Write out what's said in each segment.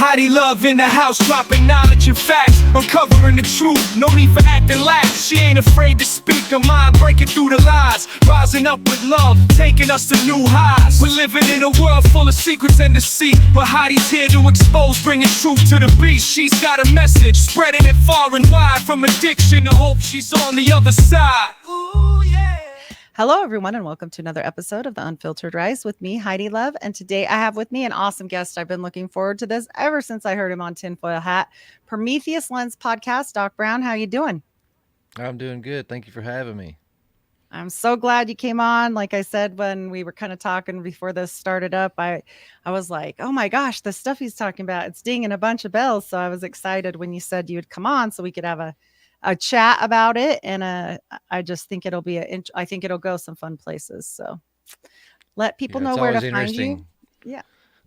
Heidi Love in the house, dropping knowledge and facts, uncovering the truth, no need for acting lax. She ain't afraid to speak her mind, breaking through the lies, rising up with love, taking us to new highs. We're living in a world full of secrets and deceit, but Heidi's here to expose, bringing truth to the beast. She's got a message, spreading it far and wide, from addiction to hope. She's on the other side. Ooh, yeah. Hello, everyone, and welcome to another episode of the Unfiltered Rise with me, Heidi Love. And today I have with me an awesome guest. I've been looking forward to this ever since I heard him on Tinfoil Hat. Prometheus Lens Podcast. Doc Brown, how you doing? I'm doing good. Thank you for having me. I'm so glad you came on. Like I said, when we were kind of talking before this started up, I was like, oh my gosh, the stuff he's talking about, it's dinging a bunch of bells. So I was excited when you said you would come on so we could have a chat about it, and I just think it'll be I think it'll go some fun places. So let people know where to find you. Yeah.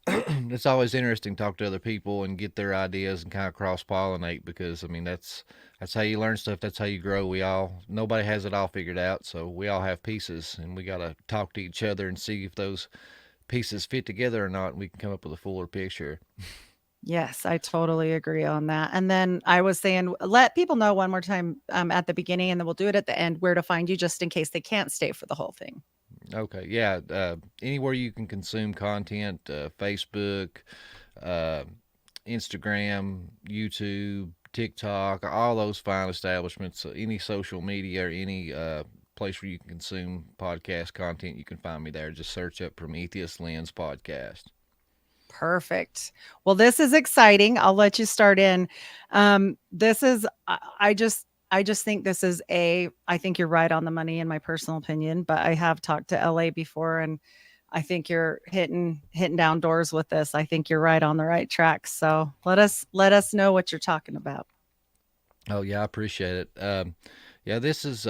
It's always interesting to talk to other people and get their ideas and kind of cross pollinate, because I mean that's how you learn stuff. That's how you grow. Nobody has it all figured out, so we all have pieces, and we got to talk to each other and see if those pieces fit together or not, and we can come up with a fuller picture. Yes, I totally agree on that. And then I was saying, let people know one more time at the beginning, and then we'll do it at the end, where to find you, just in case they can't stay for the whole thing. Okay, yeah. Anywhere you can consume content, Facebook, Instagram, YouTube, TikTok, all those fine establishments, any social media or any place where you can consume podcast content, you can find me there. Just search up Prometheus Lens Podcast. Perfect. Well, this is exciting. I'll let you start in. This is, I just think this is I think you're right on the money in my personal opinion, but I have talked to LA before, and I think you're hitting down doors with this. I think you're right on the right track. So let us know what you're talking about. Oh yeah, I appreciate it. Yeah, this is,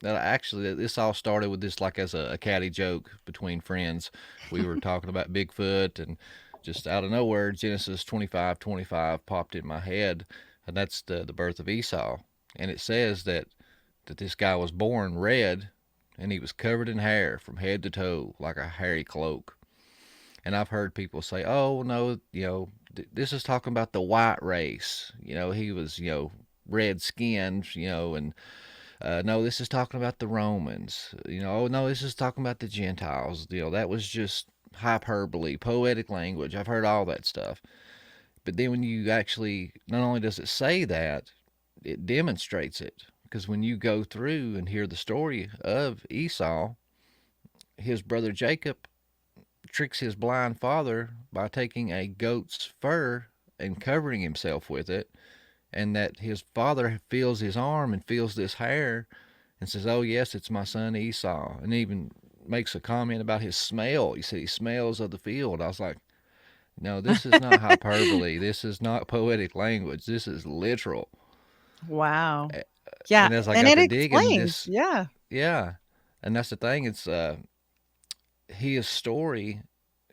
actually, this all started with this, like, as a catty joke between friends. We were talking about Bigfoot, and just out of nowhere, Genesis 25:25 popped in my head, and that's the birth of Esau. And it says that this guy was born red, and he was covered in hair from head to toe, like a hairy cloak. And I've heard people say, oh, no, this is talking about the white race. He was, red-skinned, and no, this is talking about the Romans. Oh, no, this is talking about the Gentiles. That was just hyperbole, poetic language. I've heard all that stuff. But then when you actually, not only does it say that, it demonstrates it. Because when you go through and hear the story of Esau, his brother Jacob tricks his blind father by taking a goat's fur and covering himself with it, and that his father feels his arm and feels this hair and says, oh yes, it's my son Esau, and even makes a comment about his smell. He said he smells of the field. I was like, no, this is not hyperbole. This is not poetic language. This is literal. Wow. Yeah. And as I and got it to digging explains. this, Yeah. yeah, and that's the thing. It's his story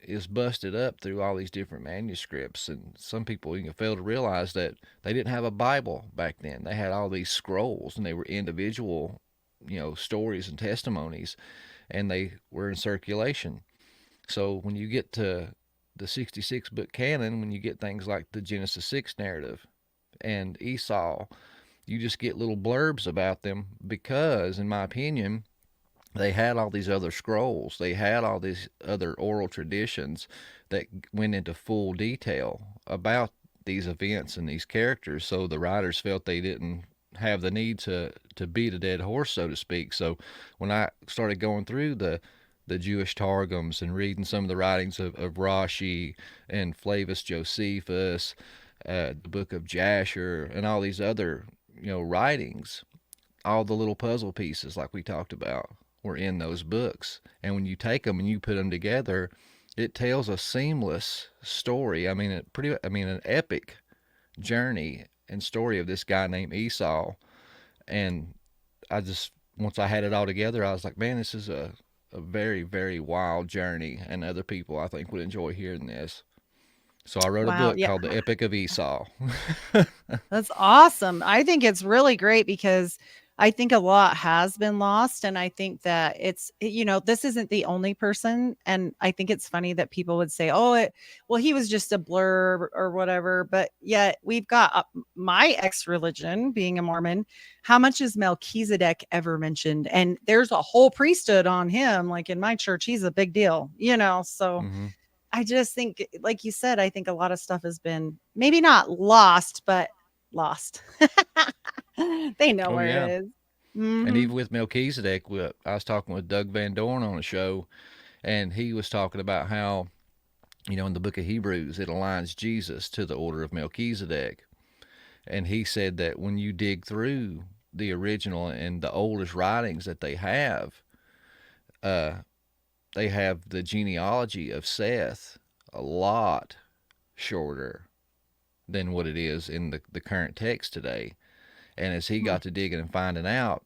is busted up through all these different manuscripts, and some people fail to realize that they didn't have a Bible back then. They had all these scrolls, and they were individual, stories and testimonies, and they were in circulation. So when you get to the 66 book canon, when you get things like the Genesis 6 narrative and Esau, you just get little blurbs about them because, in my opinion, they had all these other scrolls. They had all these other oral traditions that went into full detail about these events and these characters. So the writers felt they didn't have the need to beat a dead horse, so to speak. So when I started going through the Jewish Targums and reading some of the writings of Rashi and Flavius Josephus, the book of Jasher, and all these other writings, all the little puzzle pieces like we talked about were in those books. And when you take them and you put them together, it tells a seamless story. I mean, an epic journey and story of this guy named Esau. And once I had it all together, I was like, man, this is a very, very wild journey, and other people, I think, would enjoy hearing this. So I wrote a book called The Epic of Esau. That's awesome. I think it's really great because I think a lot has been lost. And I think that this isn't the only person. And I think it's funny that people would say, oh, well, he was just a blur or whatever. But yet we've got my ex religion being a Mormon. How much is Melchizedek ever mentioned? And there's a whole priesthood on him. Like in my church, he's a big deal, so Mm-hmm. I just think, like you said, I think a lot of stuff has been maybe not lost, but lost. They know Oh where yeah. it is. And Mhm. even with Melchizedek, I was talking with Doug Van Dorn on a show, and he was talking about how, in the book of Hebrews, it aligns Jesus to the order of Melchizedek. And he said that when you dig through the original and the oldest writings that uh, they have the genealogy of Seth a lot shorter than what it is in the current text today. And as he Hmm. got to digging and finding out,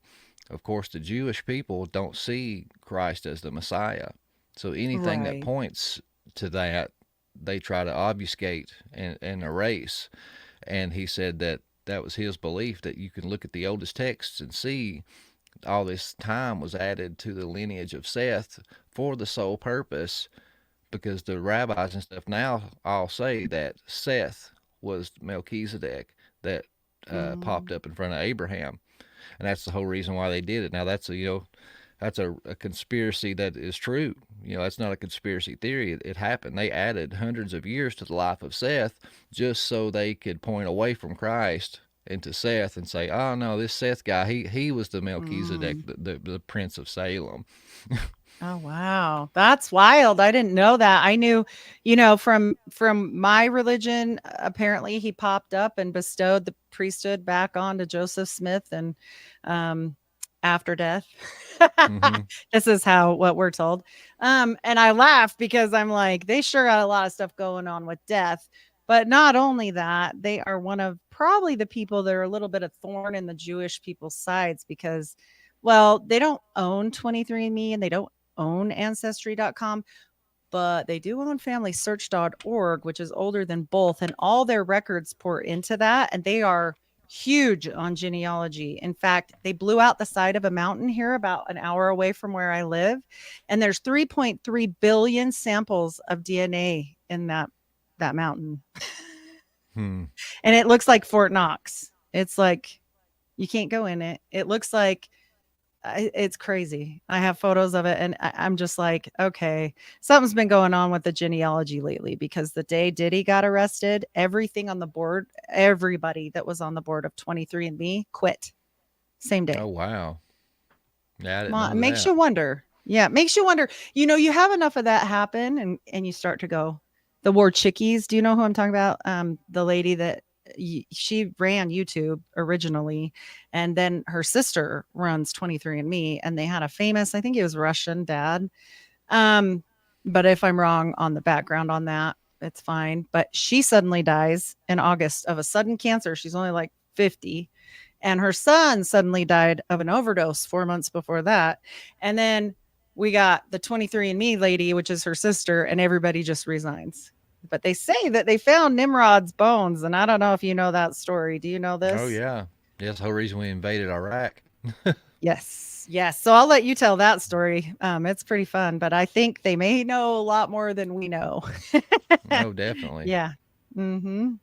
of course, the Jewish people don't see Christ as the Messiah. So anything that Right. points to that, they try to obfuscate and erase. And he said that that was his belief, that you can look at the oldest texts and see all this time was added to the lineage of Seth for the sole purpose, because the rabbis and stuff now all say that Seth was Melchizedek that popped Mm. up in front of Abraham, and that's the whole reason why they did it. Now that's a conspiracy that is true. That's not a conspiracy theory. It happened. They added hundreds of years to the life of Seth just so they could point away from Christ into Seth and say, "Oh no, this Seth guy, he was the Melchizedek, Mm. the Prince of Salem." Oh wow, that's wild. I didn't know that. I knew, from my religion, apparently he popped up and bestowed the priesthood back onto Joseph Smith and um after death. Mm-hmm. This is how what we're told. And I laugh because I'm like, they sure got a lot of stuff going on with death. But not only that, they are one of probably the people that are a little bit of thorn in the Jewish people's sides because, well, they don't own 23andMe and they don't own ancestry.com, but they do own familysearch.org, which is older than both, and all their records pour into that, and they are huge on genealogy. In fact, they blew out the side of a mountain here about an hour away from where I live, and there's 3.3 billion samples of DNA in that mountain. Hmm. And it looks like Fort Knox. It's like you can't go in it. It looks like it's crazy. I have photos of it and I'm just like, okay, something's been going on with the genealogy lately because the day Diddy got arrested, everything on the board, everybody that was on the board of 23andMe quit same Oh day. wow. Yeah, I didn't It know makes that. you wonder. Yeah, it makes you wonder. You have enough of that happen and you start to go, the war chickies. Do you know who I'm talking about? The lady that she ran YouTube originally, and then her sister runs 23andMe, and they had a famous, I think he was Russian dad. Um, but if I'm wrong on the background on that, it's fine. But she suddenly dies in August of a sudden cancer. She's only like 50. And her son suddenly died of an overdose 4 months before that. And then we got the 23andMe lady, which is her sister, and everybody just resigns. But they say that they found Nimrod's bones. And I don't know if you know that story. Do you know Oh this? yeah. That's the whole reason we invaded Iraq. Yes. Yes. So I'll let you tell that story. It's pretty fun, but I think they may know a lot more than we know. Oh, definitely. Yeah. Mm-hmm.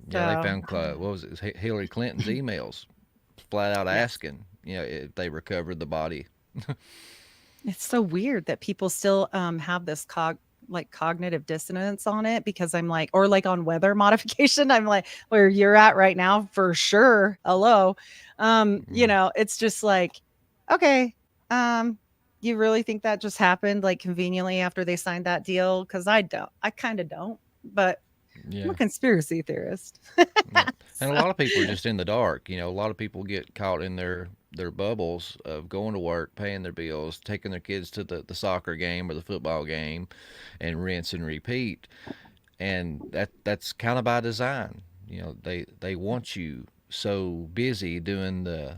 Yeah, they So, found what was it? Hillary Clinton's emails, flat out yes. asking, if they recovered the body. It's so weird that people still have this cognitive dissonance on it because I'm like, or like on weather modification, I'm like, where you're at right now for sure. Hello. Mm. It's just like, okay, um, you really think that just happened like conveniently after they signed that deal? Because I kind of don't, but I'm a Yeah. conspiracy theorist. Yeah. And a So, lot of people are just in the dark. A lot of people get caught in their bubbles of going to work, paying their bills, taking their kids to the soccer game or the football game, and rinse and repeat. And that's kind of by design. They want you so busy doing the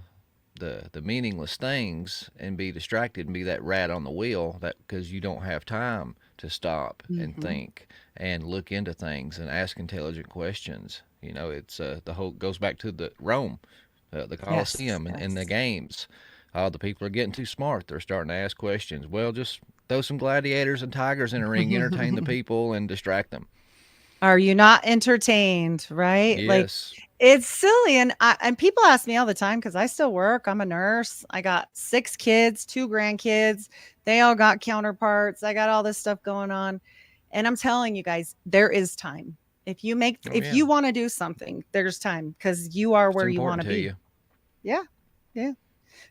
meaningless things and be distracted and be that rat on the wheel, that because you don't have time to stop and mhm. think and look into things and ask intelligent questions. It's the whole goes back to the Rome. the Yes. Coliseum and the Yes. games. The people are getting too smart. They're starting to ask questions. Well, just throw some gladiators and tigers in a ring, entertain the people, and distract them. Are you not entertained, right? Like, Yes. it's silly, and people ask me all the time because I still work. I'm a nurse. I got 6 kids, 2 grandkids. They all got counterparts. I got all this stuff going on, and I'm telling you guys, there is time. Oh, If yeah. you wanna do something, there's time because you are It's where you important wanna to be. you. Yeah, yeah. I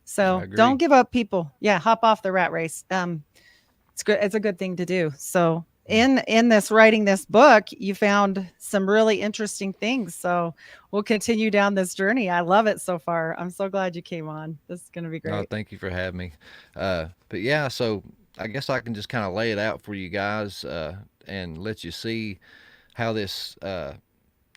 So, don't agree. give up, people. Yeah, hop off the rat race. It's good. It's a good thing to do. So in this writing this book, you found some really interesting things. So we'll continue down this journey. I love it so far. I'm so glad you came on. This is going to be No, great. thank you for having me. But yeah, so I guess I can just kind of lay it out for you guys and let you see how this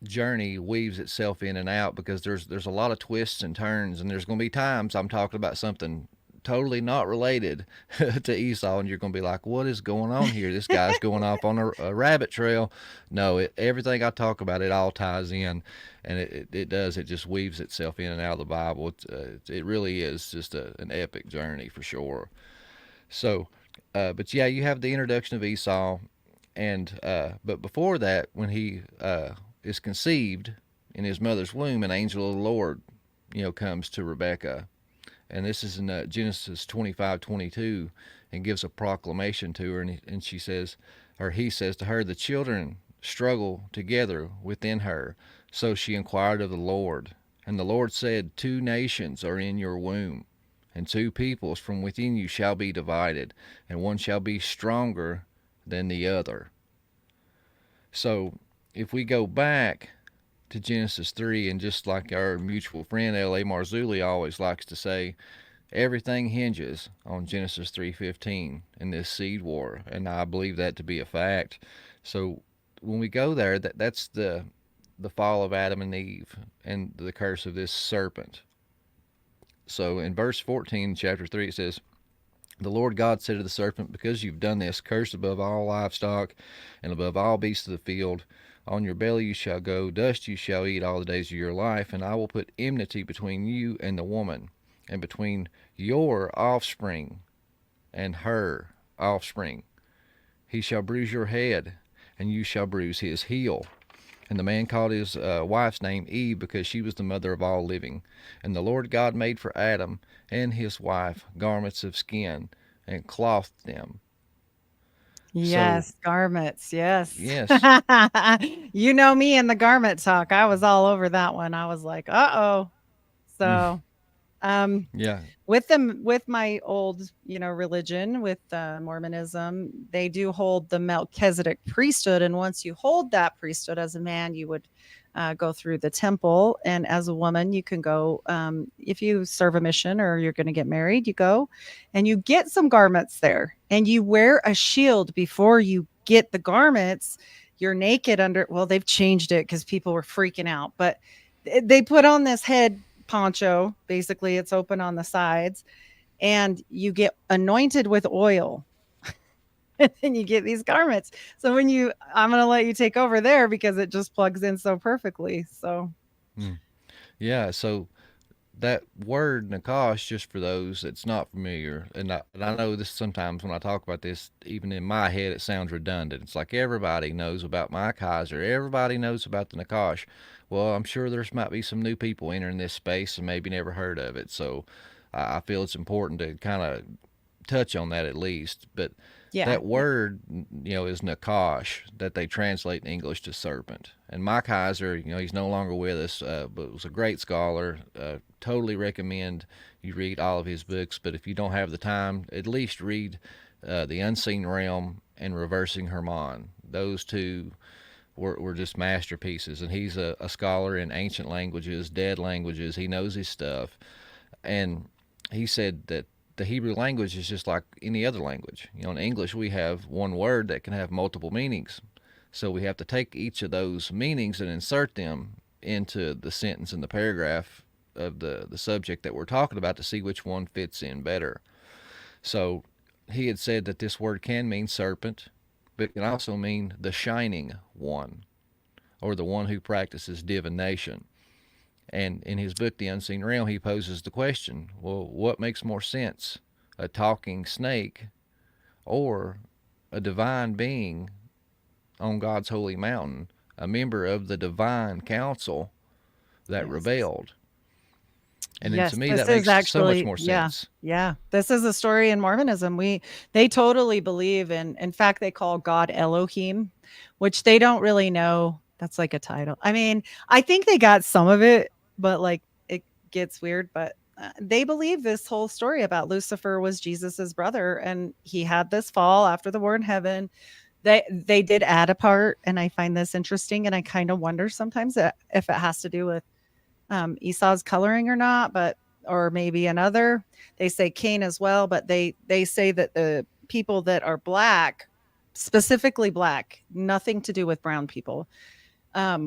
journey weaves itself in and out, because there's a lot of twists and turns, and there's going to be times I'm talking about something totally not related to Esau, and you're going to be like, what is going on here? This guy's going off on a rabbit trail. No, everything I talk about, it all ties in, and it does. It just weaves itself in and out of the Bible. It really is just an epic journey for sure. So, but yeah, you have the introduction of Esau, and but before that, when he is conceived in his mother's womb, an angel of the Lord, comes to Rebekah, and this is in Genesis 25:22, and gives a proclamation to her, and she says, or he says to her, the children struggle together within her. So she inquired of the Lord, and the Lord said, 2 nations are in your womb, and 2 peoples from within you shall be divided, and one shall be stronger than the other. So if we go back to Genesis 3, and just like our mutual friend L.A. Marzulli always likes to say, everything hinges on Genesis 3:15 in this seed war, and I believe that to be a fact. So when we go there, that's the fall of Adam and Eve and the curse of this serpent. So in verse 14, chapter 3, it says, the Lord God said to the serpent, because you've done this, cursed above all livestock and above all beasts of the field, on your belly you shall go, dust you shall eat all the days of your life, and I will put enmity between you and the woman, and between your offspring and her offspring. He shall bruise your head, and you shall bruise his heel. And the man called his wife's name Eve, because she was the mother of all living. And the Lord God made for Adam and his wife garments of skin, and clothed them. So, Yes, garments. Yes. yes. You know me and the garment talk. I was all over that one. I was like, uh-oh. Mm, So, um, yeah. with my old, religion, with Mormonism, they do hold the Melchizedek priesthood, and once you hold that priesthood as a man, you would go through the temple, and as a woman, you can go, if you serve a mission or you're going to get married, you go, and you get some garments there, and you wear a shield before you get the garments. You're naked under. Well, they've changed it because people were freaking out, but they put on this head poncho. Basically, it's open on the sides, and you get anointed with oil. And then you get these garments. So I'm going to let you take over there because it just plugs in so perfectly. So, Mm, yeah. So that word Nakash, just for those that's not familiar, and I know this sometimes when I talk about this, even in my head, it sounds redundant. It's like everybody knows about my Kaiser, everybody knows about the Nakash. Well, I'm sure there's might be some new people entering this space and maybe never heard of it. So I feel it's important to kind of touch on that at least. But yeah. that word, is Nakash, that they translate in English to serpent. And Mike Heiser, he's no longer with us, but was a great scholar. Totally recommend you read all of his books. But if you don't have the time, at least read The Unseen Realm and Reversing Hermon. Those two were just masterpieces. And he's a scholar in ancient languages, dead languages. He knows his stuff. And he said that the Hebrew language is just like any other language. In English, we have one word that can have multiple meanings. So we have to take each of those meanings and insert them into the sentence and the paragraph of the subject that we're talking about to see which one fits in better. So he had said that this word can mean serpent, but it can also mean the shining one, or the one who practices divination. And in his book, The Unseen Realm, he poses the question, well, what makes more sense, a talking snake or a divine being on God's holy mountain, a member of the divine council that Yes. rebelled? And then to Yes, me, this that is makes so much actually, more yeah, sense. yeah. This is a story in Mormonism. They totally believe in fact, they call God Elohim, which they don't really know. That's like a title. I mean, I think they got some of it, but like it gets weird. But they believe this whole story about Lucifer was Jesus's brother, and he had this fall after the war in heaven. They did add a part, and I find this interesting, and I kind of wonder sometimes if it has to do with Esau's coloring or not, but or maybe another. They say Cain as well, but they say that the people that are black, specifically black, nothing to do with brown people,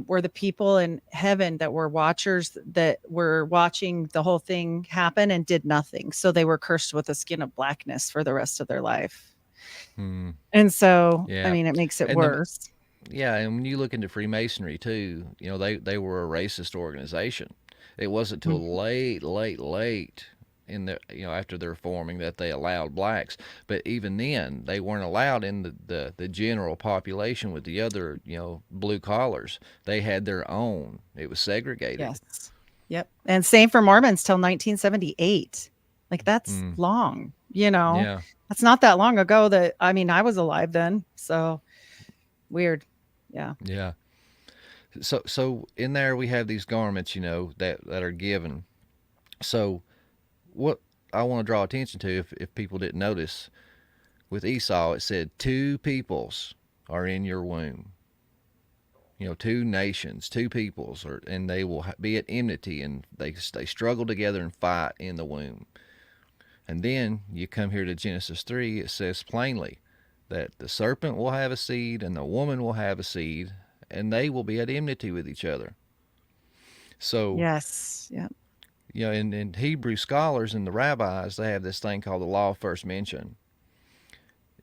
were the people in heaven that were watchers that were watching the whole thing happen and did nothing. So they were cursed with a skin of blackness for the rest of their life. Hmm. And so, I Yeah. mean, it makes it And the worse. Yeah, and when you look into Freemasonry too, they were a racist organization. It wasn't till Mhm. late in the after their forming that they allowed blacks. But even then, they weren't allowed in the general population with the other blue collars. They had their own. It was segregated. Yes. Yep. And same for Mormons till 1978. Like that's Mm, long, you know. yeah, That's not that long ago that I mean, I was alive then. So weird. Yeah. yeah. So in there we have these garments, that are given. So what I want to draw attention to, if people didn't notice, with Esau, it said 2 peoples are in your womb. 2 nations, 2 peoples, and they will be at enmity, and they struggle together and fight in the womb. And then you come here to Genesis 3, it says plainly that the serpent will have a seed and the woman will have a seed, and they will be at enmity with each other. So, Yes. Yeah. in Hebrew scholars and the rabbis, they have this thing called the law of first mention.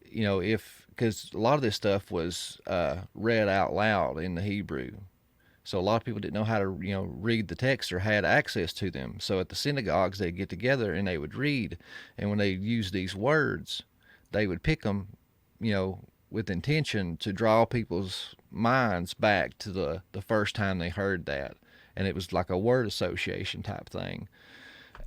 If because a lot of this stuff was read out loud in the Hebrew, so a lot of people didn't know how to read the text or had access to them. So at the synagogues, they'd get together and they would read, and when they used these words, they would pick them, with intention to draw people's minds back to the first time they heard that, and it was like a word association type thing.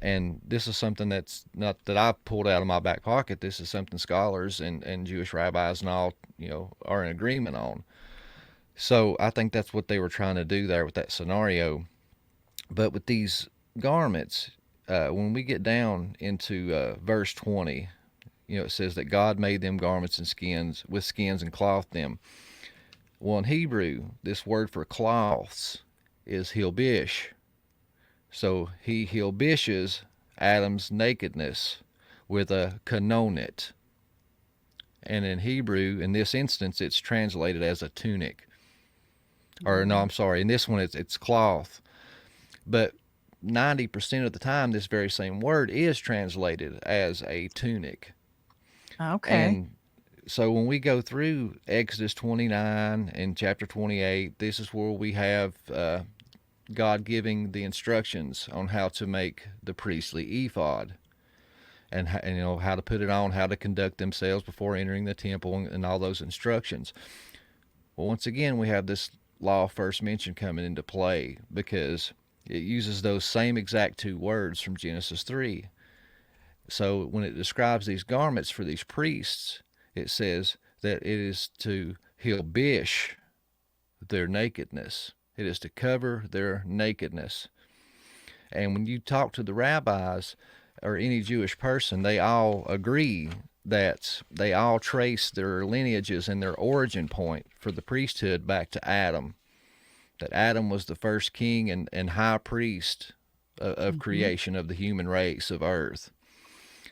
And this is something that's not that I pulled out of my back pocket. This is something scholars and Jewish rabbis and all are in agreement on. So I think that's what they were trying to do there with that scenario. But with these garments, when we get down into verse 20, it says that God made them garments and skins with skins and clothed them. Well, in Hebrew, this word for cloths is hilbish. So he hilbishes Adam's nakedness with a kanonet. And in Hebrew, in this instance, it's translated as a tunic. Or no, I'm sorry. In this one, it's cloth. But 90% of the time, this very same word is translated as a tunic. Okay. And so when we go through Exodus 29 and chapter 28, this is where we have God giving the instructions on how to make the priestly ephod, and how to put it on, how to conduct themselves before entering the temple, and all those instructions. Well, once again, we have this law of first mention coming into play, because it uses those same exact 2 words from Genesis 3. So when it describes these garments for these priests, it says that it is to hilbish their nakedness. It is to cover their nakedness. And when you talk to the rabbis or any Jewish person, they all agree that they all trace their lineages and their origin point for the priesthood back to Adam. That Adam was the first king and high priest of creation of the human race of earth.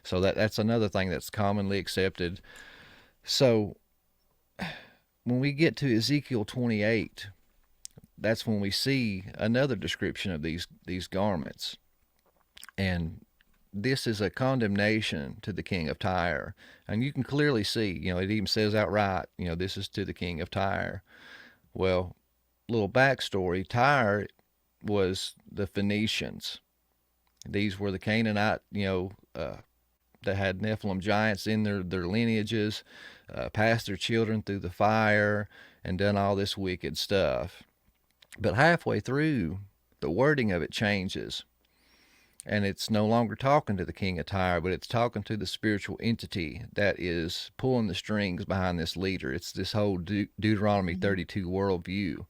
So that's another thing that's commonly accepted. So when we get to Ezekiel 28, that's when we see another description of these garments. And this is a condemnation to the king of Tyre. And you can clearly see, it even says outright, this is to the king of Tyre. Well, little backstory, Tyre was the Phoenicians. These were the Canaanite, that had Nephilim giants in their lineages, passed their children through the fire, and done all this wicked stuff. But halfway through, the wording of it changes. And it's no longer talking to the king of Tyre, but it's talking to the spiritual entity that is pulling the strings behind this leader. It's this whole Deuteronomy 32 worldview.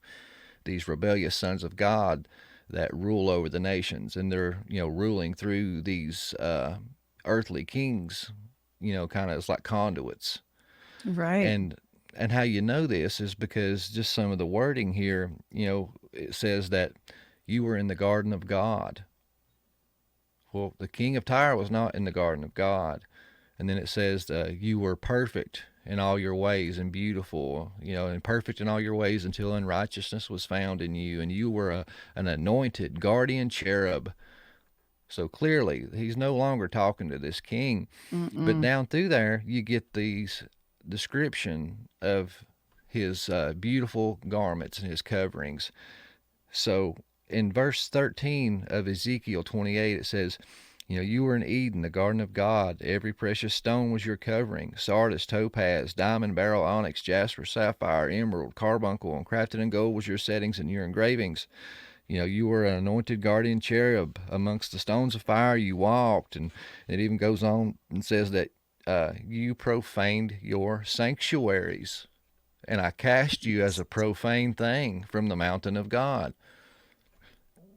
These rebellious sons of God that rule over the nations, and they're ruling through these earthly kings, kind of as like conduits. Right. And how you know this is because just some of the wording here, it says that you were in the garden of God. Well, the king of Tyre was not in the garden of God. And then it says you were perfect in all your ways and beautiful, and perfect in all your ways until unrighteousness was found in you. And you were an anointed guardian cherub. So clearly, he's no longer talking to this king. But down through there, you get these description of his beautiful garments and his coverings. So in verse 13 of Ezekiel 28, it says, you were in Eden, the garden of God. Every precious stone was your covering: sardis, topaz, diamond, beryl, onyx, jasper, sapphire, emerald, carbuncle, and crafted in gold was your settings and your engravings. You were an anointed guardian cherub. Amongst the stones of fire you walked. And it even goes on and says that you profaned your sanctuaries, and I cast you as a profane thing from the mountain of God.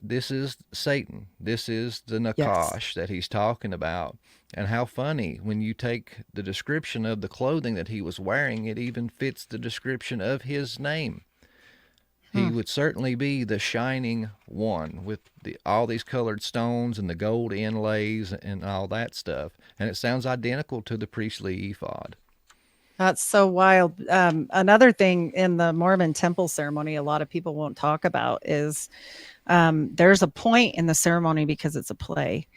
This is Satan. This is the Nakhash that he's talking about. And how funny, when you take the description of the clothing that he was wearing, it even fits the description of his name. He would certainly be the shining one with all these colored stones and the gold inlays and all that stuff. And it sounds identical to the priestly ephod. That's so wild. Another thing in the Mormon temple ceremony, a lot of people won't talk about is there's a point in the ceremony, because it's a play,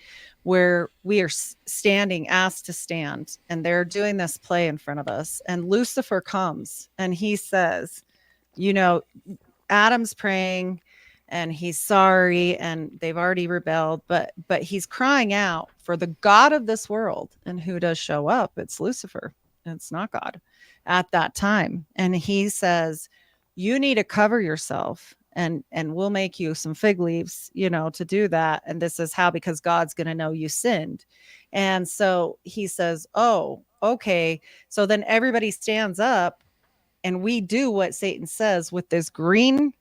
where we are standing, asked to stand, and they're doing this play in front of us. And Lucifer comes and he says, Adam's praying and he's sorry and they've already rebelled, but he's crying out for the God of this world. And who does show up? It's Lucifer. It's not God at that time. And he says, you need to cover yourself, and we'll make you some fig leaves, to do that. And this is how, because God's going to know you sinned. And so he says, oh, okay. So then everybody stands up and we do what Satan says with this green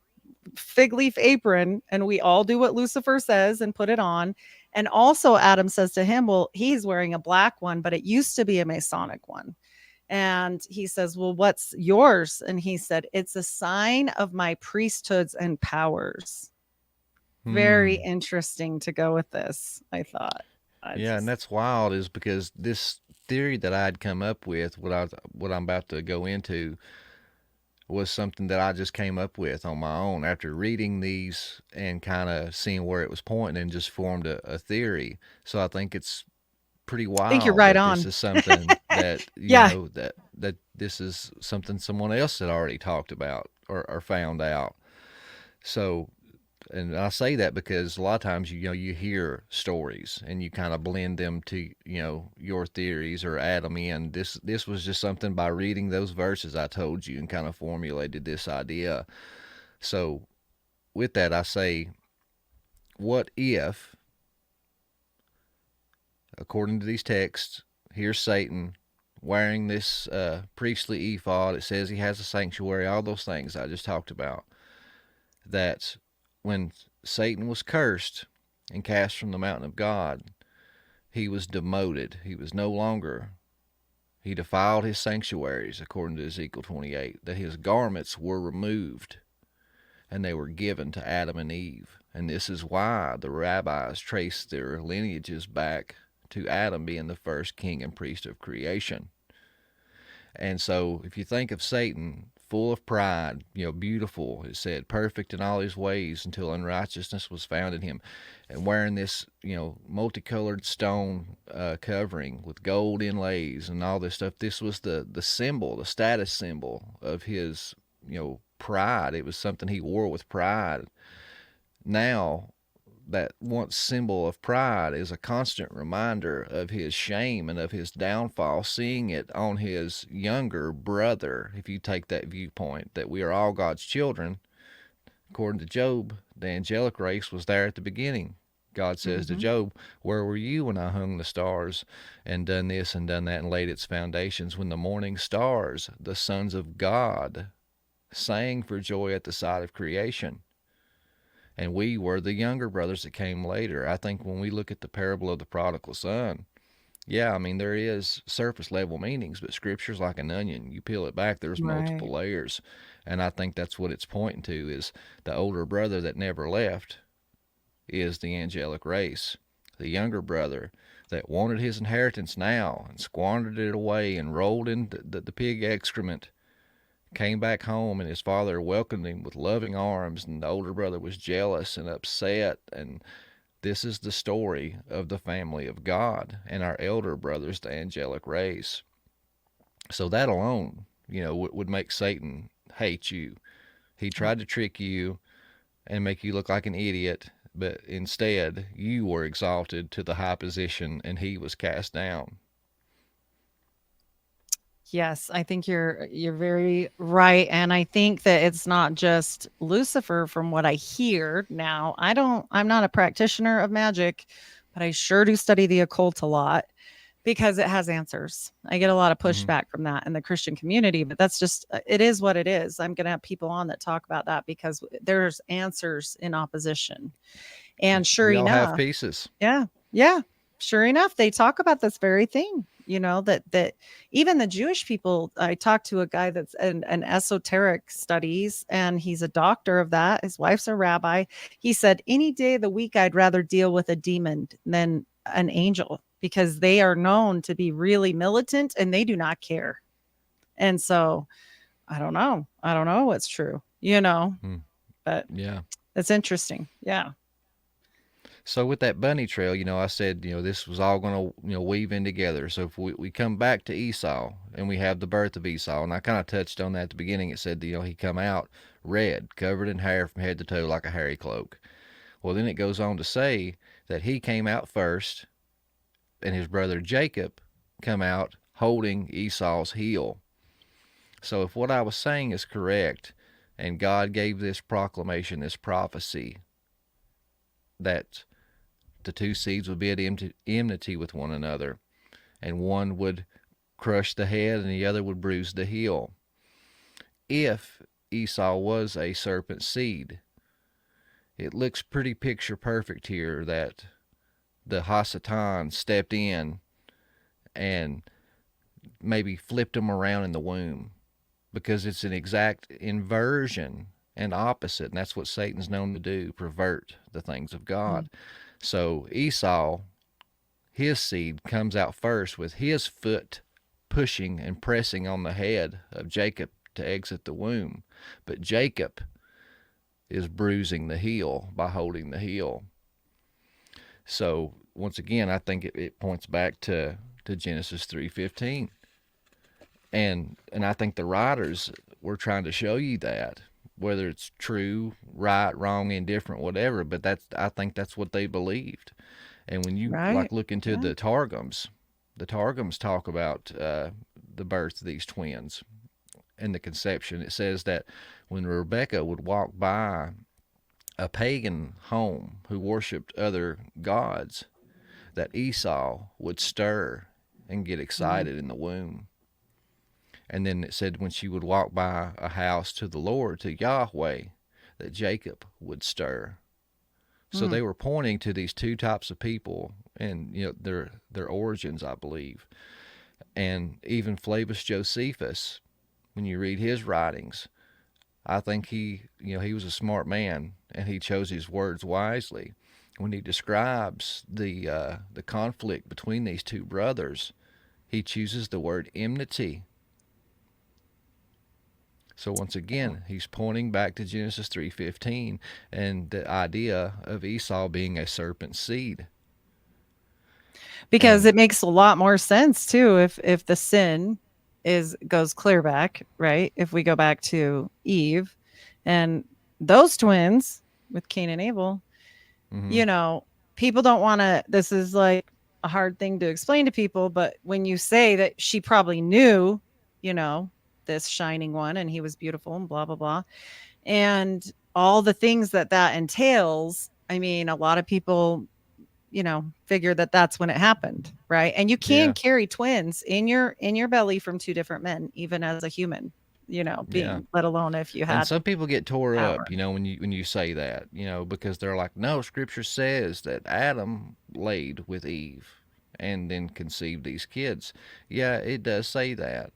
fig leaf apron, and we all do what Lucifer says and put it on. And also Adam says to him, well, he's wearing a black one, but it used to be a Masonic one. And he says, well, what's yours? And he said, it's a sign of my priesthoods and powers. Very interesting to go with this, I thought. And that's wild, is because this theory that I'd come up with, what I'm about to go into, was something that I just came up with on my own after reading these and kind of seeing where it was pointing, and just formed a theory. So I think it's pretty wild. I think you're right on. This is something that, that this is something someone else had already talked about or found out. So, and I say that because a lot of times, you hear stories and you kind of blend them to, your theories or add them in. This was just something, by reading those verses I told you, and kind of formulated this idea. So with that, I say, what if, according to these texts, here's Satan wearing this priestly ephod. It says he has a sanctuary, all those things I just talked about. That when Satan was cursed and cast from the mountain of God, he was demoted. He was no longer, he defiled his sanctuaries, according to Ezekiel 28, that his garments were removed and they were given to Adam and Eve. And this is why the rabbis trace their lineages back to Adam being the first king and priest of creation. And so if you think of Satan, full of pride, beautiful, it said, perfect in all his ways until unrighteousness was found in him, and wearing this, multicolored stone covering with gold inlays and all this stuff, this was the symbol, the status symbol of his, pride. It was something he wore with pride. now that once symbol of pride is a constant reminder of his shame and of his downfall, seeing it on his younger brother. If you take that viewpoint that we are all God's children, according to Job, the angelic race was there at the beginning. God says to Mm-hmm. Job, where were you when I hung the stars and done this and done that and laid its foundations, when the morning stars, the sons of God, sang for joy at the sight of creation? And we were the younger brothers that came later. I think when we look at the parable of the prodigal son, yeah, I mean, there is surface level meanings, but scripture's like an onion. You peel it back, there's multiple Right. layers. And I think that's what it's pointing to, is the older brother that never left is the angelic race. The younger brother that wanted his inheritance now and squandered it away and rolled in the pig excrement came back home, and his father welcomed him with loving arms, and the older brother was jealous and upset. And this is the story of the family of God and our elder brothers, the angelic race. So that alone, would make Satan hate you. He tried to trick you and make you look like an idiot, but instead you were exalted to the high position and he was cast down. Yes, I think you're very right, and I think that it's not just Lucifer from what I hear. Now, I'm not a practitioner of magic, but I sure do study the occult a lot because it has answers. I get a lot of Mm-hmm. pushback from that in the Christian community, but that's just it is what it is. I'm going to have people on that talk about that because there's answers in opposition. And sure We all have enough, pieces. yeah. Yeah. Sure enough, they talk about this very thing, that even the Jewish people, I talked to a guy that's an esoteric studies, and he's a doctor of that. His wife's a rabbi. He said, any day of the week, I'd rather deal with a demon than an angel because they are known to be really militant and they do not care. And so I don't know. I don't know what's true, Hmm. but Yeah. it's interesting. Yeah. So with that bunny trail, I said, this was all going to, weave in together. So if we come back to Esau and we have the birth of Esau, and I kind of touched on that at the beginning. It said, he come out red, covered in hair from head to toe like a hairy cloak. Well, then it goes on to say that he came out first and his brother Jacob come out holding Esau's heel. So if what I was saying is correct, and God gave this proclamation, this prophecy, that the two seeds would be at enmity with one another, and one would crush the head and the other would bruise the heel. If Esau was a serpent seed, it looks pretty picture perfect here that the Hasatan stepped in and maybe flipped him around in the womb, because it's an exact inversion and opposite, and that's what Satan's known to do, pervert the things of God. So Esau, his seed, comes out first with his foot pushing and pressing on the head of Jacob to exit the womb. But Jacob is bruising the heel by holding the heel. So once again, I think it points back to Genesis 3:15. And I think the writers were trying to show you that, whether it's true, right, wrong, indifferent, whatever, but I think that's what they believed. And when you Right. look into Yeah. the Targums talk about the birth of these twins and the conception. It says that when Rebecca would walk by a pagan home who worshipped other gods, that Esau would stir and get excited in the womb. And then it said when she would walk by a house to the Lord, to Yahweh, that Jacob would stir. So they were pointing to these two types of people and their origins, I believe. And even Flavius Josephus, when you read his writings, I think he was a smart man and he chose his words wisely. When he describes the conflict between these two brothers, he chooses the word enmity. So once again, he's pointing back to Genesis 3:15 and the idea of Esau being a serpent seed. Because And it makes a lot more sense too if the sin goes clear back, right? If we go back to Eve and those twins, with Cain and Abel, Mm-hmm. you know, people don't want to, this is like a hard thing to explain to people, but when you say that she probably knew, you know, this shining one and he was beautiful and blah, blah, blah, and all the things that that entails, I mean, a lot of people, you know, figure that that's when it happened, right? And you can Yeah. carry twins in your belly from two different men, even as a human, you know, Yeah. being, let alone if you And had some people get tore up, power. you know, when you say that, you know, because they're like, no, Scripture says that Adam laid with Eve and then conceived these kids. Yeah, it does say that,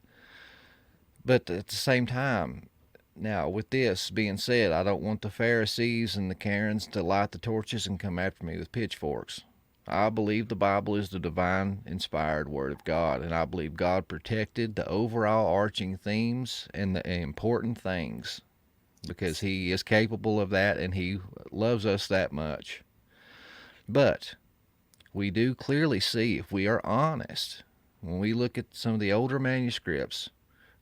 but at the same time, now with this being said, I don't want the Pharisees and the Karens to light the torches and come after me with pitchforks. I believe the Bible is the divine inspired word of God, and I believe God protected the overall arching themes and the important things because he is capable of that and he loves us that much. But we do clearly see, if we are honest, when we look at some of the older manuscripts,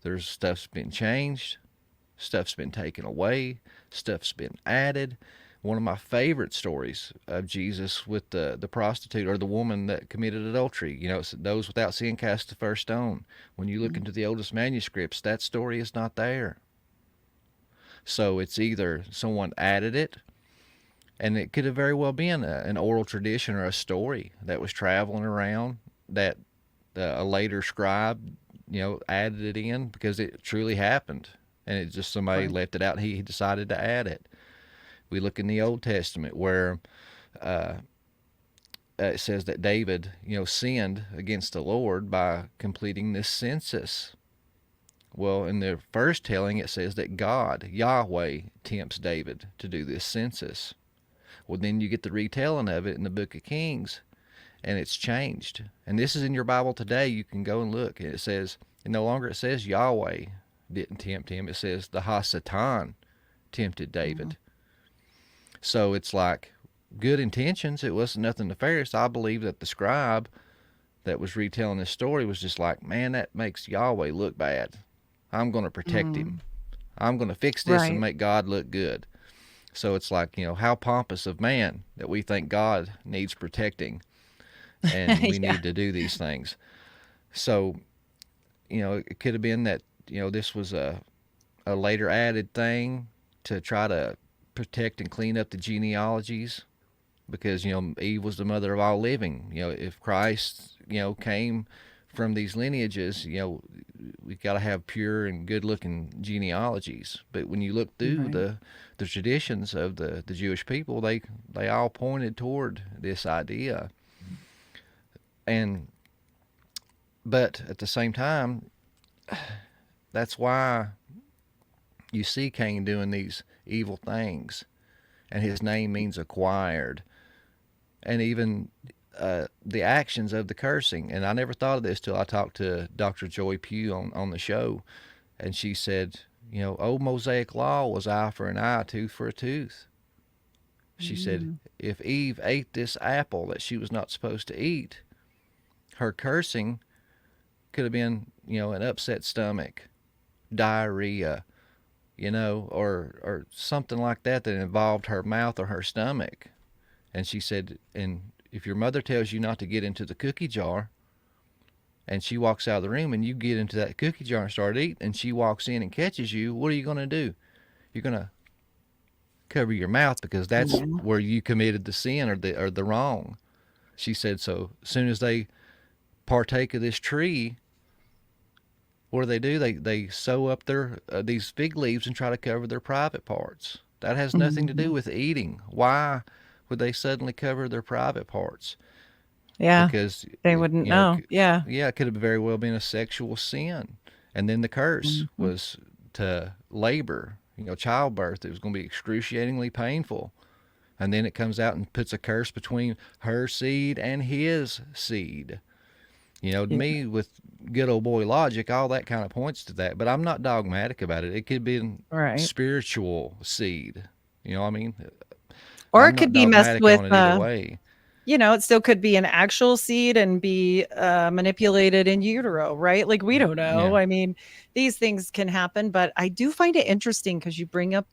there's stuff's been changed, stuff's been taken away, stuff's been added. One of my favorite stories of Jesus with the prostitute or the woman that committed adultery, you know, it's those without sin cast the first stone. When you look into the oldest manuscripts, that story is not there. So it's either someone added it, and it could have very well been an oral tradition or a story that was traveling around that a later scribe, you know, added it in because it truly happened, and it just somebody Right. left it out and he decided to add it. We look in the Old Testament where it says that David, you know, sinned against the Lord by completing this census. Well, in the first telling, it says that God, Yahweh, tempts David to do this census. Well, then you get the retelling of it in the book of Kings, and it's changed. And this is in your Bible today. You can go and look. And it says, and no longer it says Yahweh didn't tempt him. It says the Hasatan tempted David. So it's like good intentions. It wasn't nothing nefarious. I believe that the scribe that was retelling this story was just like, man, that makes Yahweh look bad. I'm going to protect him. I'm going to fix this and Right. make God look good. So it's like, you know, how pompous of man that we think God needs protecting and we Yeah. need to do these things. So, you know, it could have been that, you know, this was a later added thing to try to protect and clean up the genealogies because, you know, Eve was the mother of all living. You know, if Christ, you know, came from these lineages, you know, we got to have pure and good looking genealogies. But when you look through Right. the traditions of the Jewish people, they all pointed toward this idea. And but at the same time, that's why you see Cain doing these evil things, and his name means acquired, and even the actions of the cursing. And I never thought of this till I talked to Dr. Joy Pugh on the show, and she said, you know, old Mosaic law was eye for an eye, tooth for a tooth. She said, if Eve ate this apple that she was not supposed to eat, her cursing could have been, you know, an upset stomach, diarrhea, you know, or something like that that involved her mouth or her stomach. And she said, and if your mother tells you not to get into the cookie jar, and she walks out of the room and you get into that cookie jar and start eating, and she walks in and catches you, what are you going to do? You're going to cover your mouth because that's Yeah. where you committed the sin or the wrong. She said, so as soon as they partake of this tree, what do? They sew up their these fig leaves and try to cover their private parts. That has nothing to do with eating. Why would they suddenly cover their private parts? Yeah. Because They you wouldn't know, know. Yeah. yeah, it could have very well been a sexual sin, and then the curse Mhm. was to labor. You know, childbirth. It was going to be excruciatingly painful, and then it comes out and puts a curse between her seed and his seed. You know, to Yeah. me, with good old boy logic, all that kind of points to that. But I'm not dogmatic about it. It could be a Right. spiritual seed. You know what I mean? Or it I'm could not be messed dogmatic with, on it either way. you know, it still could be an actual seed and be manipulated in utero, right? Like we don't know. Yeah. I mean, these things can happen, but I do find it interesting because you bring up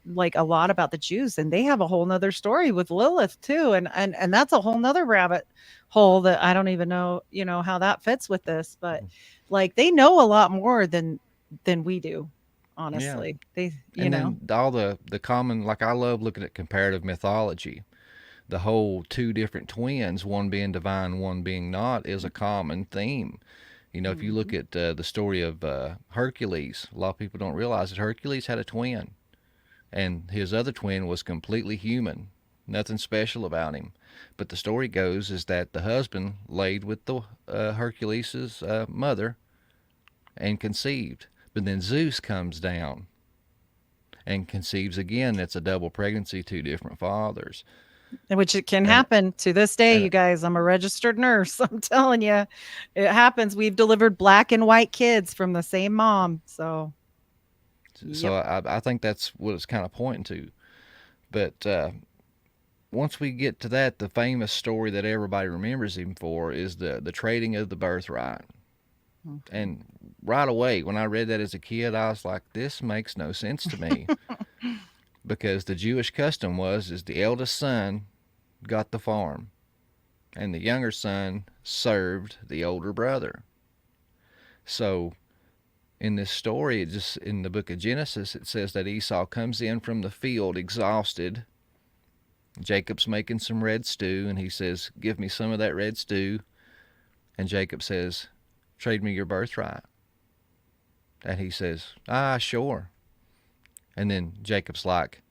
like a lot about the Jews, and they have a whole nother story with Lilith too. And that's a whole nother rabbit hole that I don't even know, how that fits with this, but like they know a lot more than we do, Yeah. honestly. They, And then all the common, like I love looking at comparative mythology. The whole two different twins, one being divine, one being not, is a common theme. If you look Mhm. at the story of Hercules, a lot of people don't realize that Hercules had a twin, and his other twin was completely human, nothing special about him. But the story goes is that the husband laid with the Hercules's mother and conceived, but then Zeus comes down and conceives again. It's a double pregnancy, two different fathers, Which it can and happen to this day, and you guys. I'm a registered nurse. I'm telling you, it happens. We've delivered black and white kids from the same mom. So, so yep. I think that's what it's kind of pointing to. But once we get to that, the famous story that everybody remembers him for is the trading of the birthright. Mhm. And right away, when I read that as a kid, I was like, this makes no sense to me. Because the Jewish custom is the eldest son got the farm, and the younger son served the older brother. So in this story, in the book of Genesis, it says that Esau comes in from the field exhausted. Jacob's making some red stew, and he says, give me some of that red stew. And Jacob says, trade me your birthright. And he says, sure. And then Jacob's like,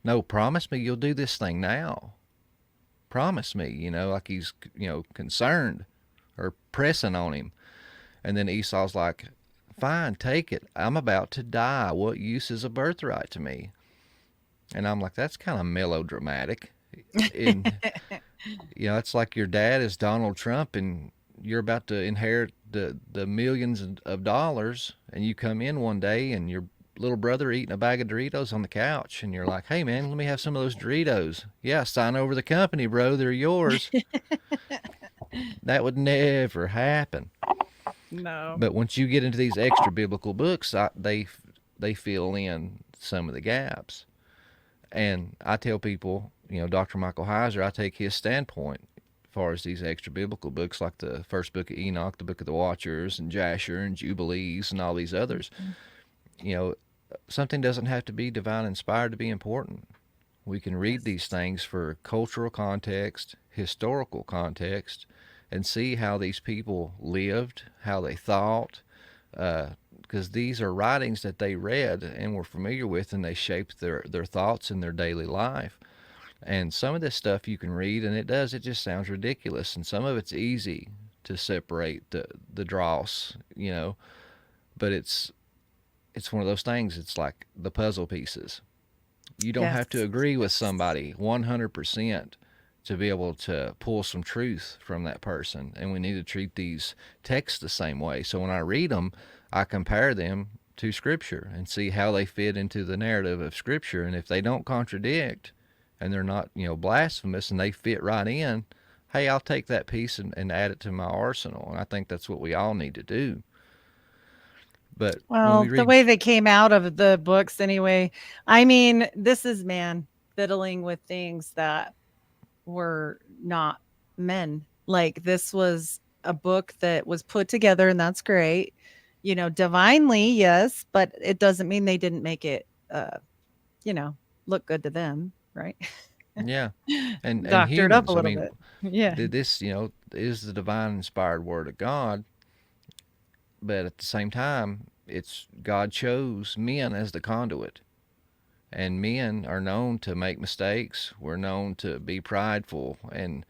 no, promise me you'll do this thing now. Promise me, like he's, concerned or pressing on him. And then Esau's like, fine, take it. I'm about to die. What use is a birthright to me? And I'm like, that's kind of melodramatic. And, it's like your dad is Donald Trump and you're about to inherit the millions of dollars, and you come in one day and your little brother eating a bag of Doritos on the couch, and you're like, hey man, let me have some of those Doritos. Yeah, sign over the company, bro. They're yours. That would never happen. No. But once you get into these extra biblical books, they fill in some of the gaps. And I tell people, Dr. Michael Heiser, I take his standpoint as far as these extra biblical books like the first book of Enoch, the book of the Watchers, and Jasher and Jubilees and all these others. Mhm. You know, something doesn't have to be divine inspired to be important. We can read Yes. these things for cultural context, historical context, and see how these people lived, how they thought, because these are writings that they read and were familiar with, and they shaped their thoughts in their daily life. And some of this stuff you can read, and it just sounds ridiculous, and some of it's easy to separate the dross, but it's one of those things. It's like the puzzle pieces. You don't Yes. have to agree with Yes. somebody 100% to be able to pull some truth from that person. And we need to treat these texts the same way. So when I read them, I compare them to Scripture and see how they fit into the narrative of Scripture. And if they don't contradict and they're not, blasphemous, and they fit right in, hey, I'll take that piece and add it to my arsenal. And I think that's what we all need to do. But when we Well, the read, way they came out of the books anyway, I mean, this is man fiddling with things that were not men. Like this was a book that was put together, and that's great. Divinely, yes, but it doesn't mean they didn't make it you know, look good to them, right? yeah, and Doctored up a humans, I little mean, bit. Yeah. this, is the divine inspired word of God, but at the same time, it's God chose men as the conduit. And men are known to make mistakes. We're known to be prideful and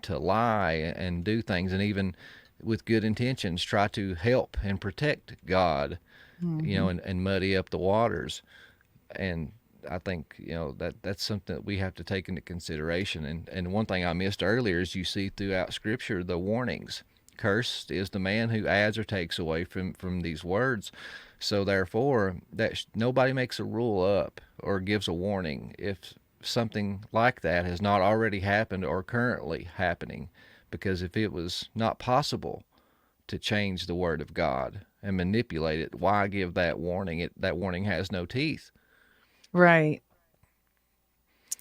to lie and do things, and even with good intentions try to help and protect God, Mhm. and muddy up the waters. And I think that's something that we have to take into consideration. And one thing I missed earlier is you see throughout Scripture the warnings. Cursed is the man who adds or takes away from these words. So therefore, nobody makes a rule up or gives a warning if something like that has not already happened or currently happening. Because if it was not possible to change the word of God and manipulate it, why give that warning? That warning has no teeth. Right.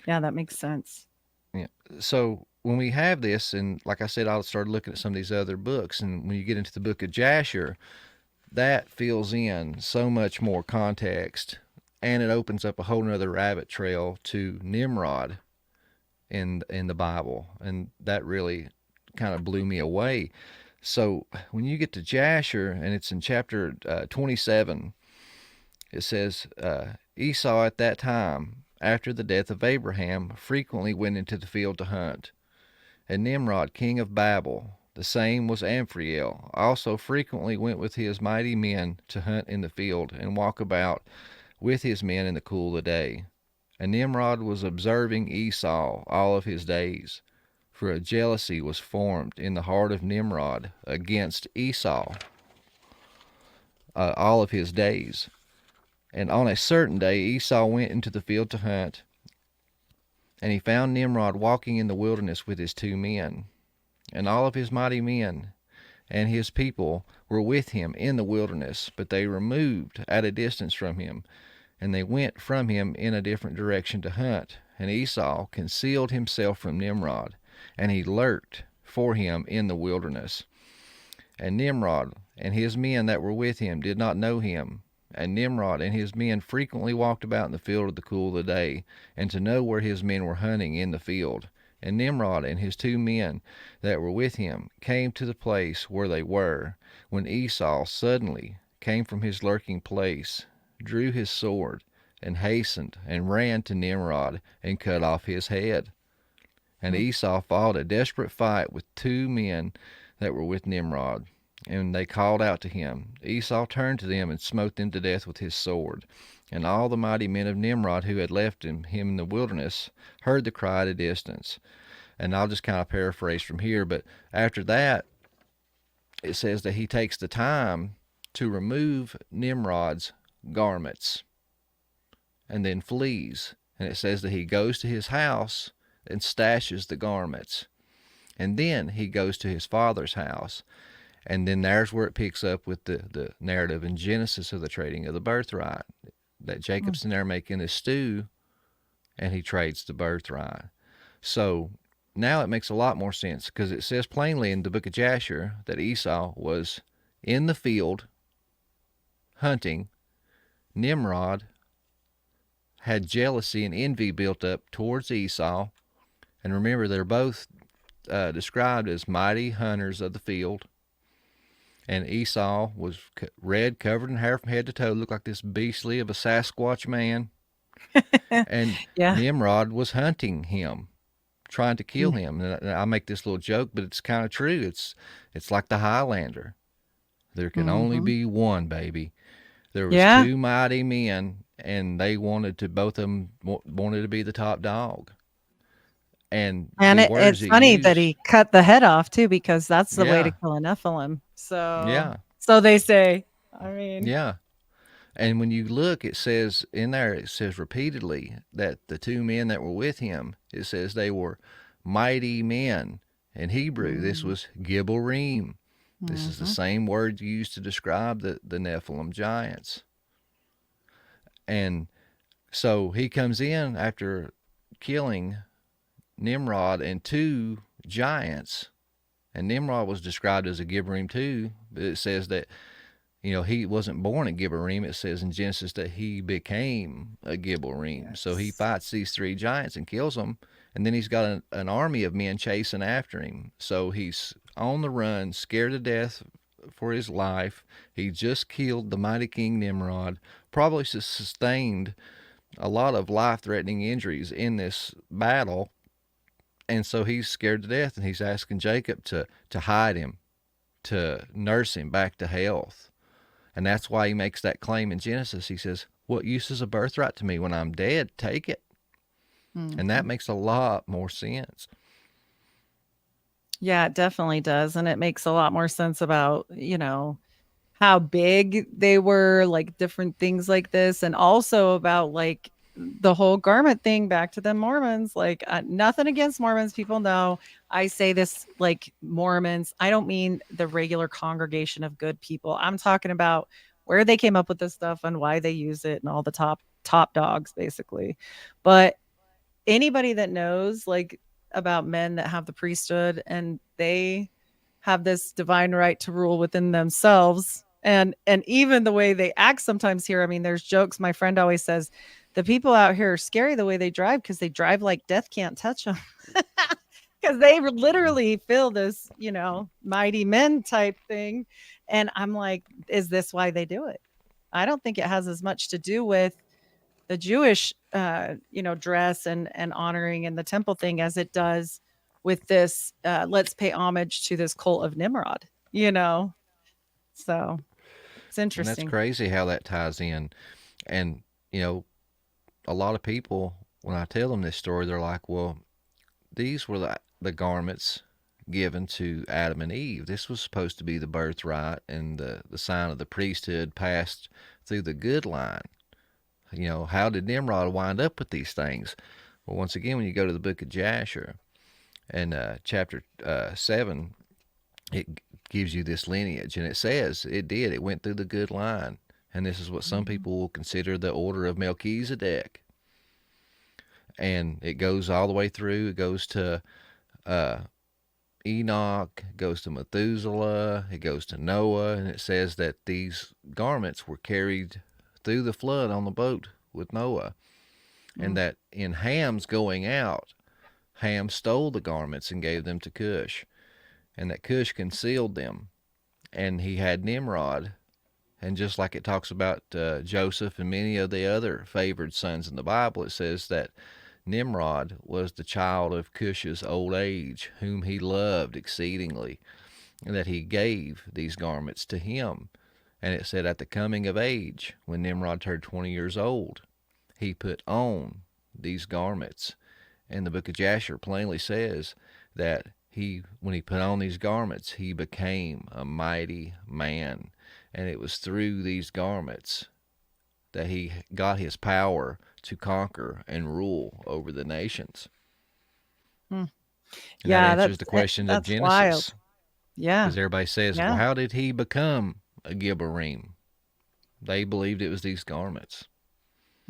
Yeah, that makes sense. Yeah. So when we have this, and like I said, I started looking at some of these other books, and when you get into the book of Jasher, that fills in so much more context, and it opens up a whole nother rabbit trail to Nimrod in the Bible, and that really kind of blew me away. So when you get to Jasher, and it's in chapter 27, it says Esau at that time, after the death of Abraham, frequently went into the field to hunt. And Nimrod, king of Babel, the same was Amphriel, also frequently went with his mighty men to hunt in the field and walk about with his men in the cool of the day. And Nimrod was observing Esau all of his days, for a jealousy was formed in the heart of Nimrod against Esau all of his days. And on a certain day Esau went into the field to hunt, and he found Nimrod walking in the wilderness with his 2 men. And all of his mighty men and his people were with him in the wilderness, but they removed at a distance from him, and they went from him in a different direction to hunt. And Esau concealed himself from Nimrod, and he lurked for him in the wilderness. And Nimrod and his men that were with him did not know him. And Nimrod and his men frequently walked about in the field of the cool of the day, and to know where his men were hunting in the field. And Nimrod and his 2 men that were with him came to the place where they were, when Esau suddenly came from his lurking place, drew his sword, and hastened and ran to Nimrod and cut off his head. And Esau fought a desperate fight with 2 men that were with Nimrod, and they called out to him. Esau turned to them and smote them to death with his sword. And all the mighty men of Nimrod who had left him in the wilderness heard the cry at a distance. And I'll just kind of paraphrase from here, but after that, it says that he takes the time to remove Nimrod's garments and then flees. And it says that he goes to his house and stashes the garments. And then he goes to his father's house. And then there's where it picks up with the narrative in Genesis of the trading of the birthright. That Jacob's in there making this stew, and he trades the birthright. So now it makes a lot more sense, because it says plainly in the book of Jasher that Esau was in the field hunting. Nimrod had jealousy and envy built up towards Esau. And remember, they're both described as mighty hunters of the field. And Esau was red, covered in hair from head to toe, looked like this beastly of a Sasquatch man. And Yeah. Nimrod was hunting him, trying to kill him. And I make this little joke, but it's kind of true. It's like the Highlander. There can only be one, baby. There was Yeah. 2 mighty men, and they wanted to, both of them wanted to be the top dog. And And the words it's he funny that used, he cut the head off too, because that's the way to yeah, kill a Nephilim. yeah, So they say. I mean, yeah. And when you look, it says in there, it says repeatedly that the 2 men that were with him, it says they were mighty men. In Hebrew, this was Gibborim. This is the same word used to describe the Nephilim giants. And so he comes in after killing Nimrod and 2 giants. And Nimrod was described as a Gibborim too, but it says that, he wasn't born a Gibborim. It says in Genesis that he became a Gibborim. Yes. So he fights these 3 giants and kills them, and then he's got an army of men chasing after him. So he's on the run, scared to death for his life. He just killed the mighty king Nimrod, probably sustained a lot of life-threatening injuries in this battle, and so he's scared to death, and he's asking Jacob to hide him, to nurse him back to health. And that's why he makes that claim in Genesis. He says, what use is a birthright to me? When I'm dead, take it. And that makes a lot more sense. yeah, it definitely does. And it makes a lot more sense about, how big they were, like different things like this. And also about like the whole garment thing, back to the Mormons. Like nothing against Mormons. People know I say this, like Mormons. I don't mean the regular congregation of good people. I'm talking about where they came up with this stuff and why they use it and all the top top dogs basically. But anybody that knows like about men that have the priesthood and they have this divine right to rule within themselves, and even the way they act sometimes here. I mean, there's jokes. My friend always says the people out here are scary the way they drive because they drive like death can't touch them. Because they literally feel this, mighty men type thing. And I'm like, is this why they do it? I don't think it has as much to do with the Jewish, dress and honoring and the temple thing as it does with this. Let's pay homage to this cult of Nimrod. So it's And that's interesting. crazy how that ties in. And, you know, a lot of people, when I tell them this story, they're like, well, these were the garments given to Adam and Eve. This was supposed to be the birthright and the sign of the priesthood passed through the good line. How did Nimrod wind up with these things? Well, once again, when you go to the book of Jasher and chapter 7, it gives you this lineage, and it says it went through the good line. And this is what some people will consider the order of Melchizedek. And it goes all the way through. It goes to Enoch, goes to Methuselah, it goes to Noah, and it says that these garments were carried through the flood on the boat with Noah. And that in Ham's going out, Ham stole the garments and gave them to Cush, and that Cush concealed them. And he had Nimrod, and just like it talks about Joseph and many of the other favored sons in the Bible, it says that Nimrod was the child of Cush's old age, whom he loved exceedingly, and that he gave these garments to him. And it said at the coming of age, when Nimrod turned 20 years old, he put on these garments. And the book of Jasher plainly says that when he put on these garments, he became a mighty man. And it was through these garments that he got his power to conquer and rule over the nations. And Yeah, that answers the questions of that's wild. Genesis. Yeah. Because everybody says, well, Yeah. how did he become a Gibberim? They believed it was these garments.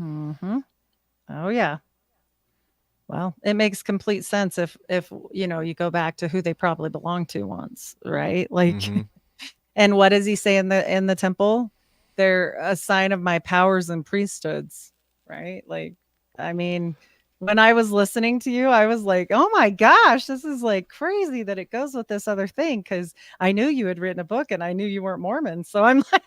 Mm-hmm. Oh yeah. Well, it makes complete sense if you go back to who they probably belonged to once, right? Like, Mm-hmm. and what does he say in the temple? They're a sign of my powers and priesthoods, right? Like, I mean, when I was listening to you, I was like, oh my gosh, this is like crazy that it goes with this other thing. Cause I knew you had written a book and I knew you weren't Mormon. So I'm like,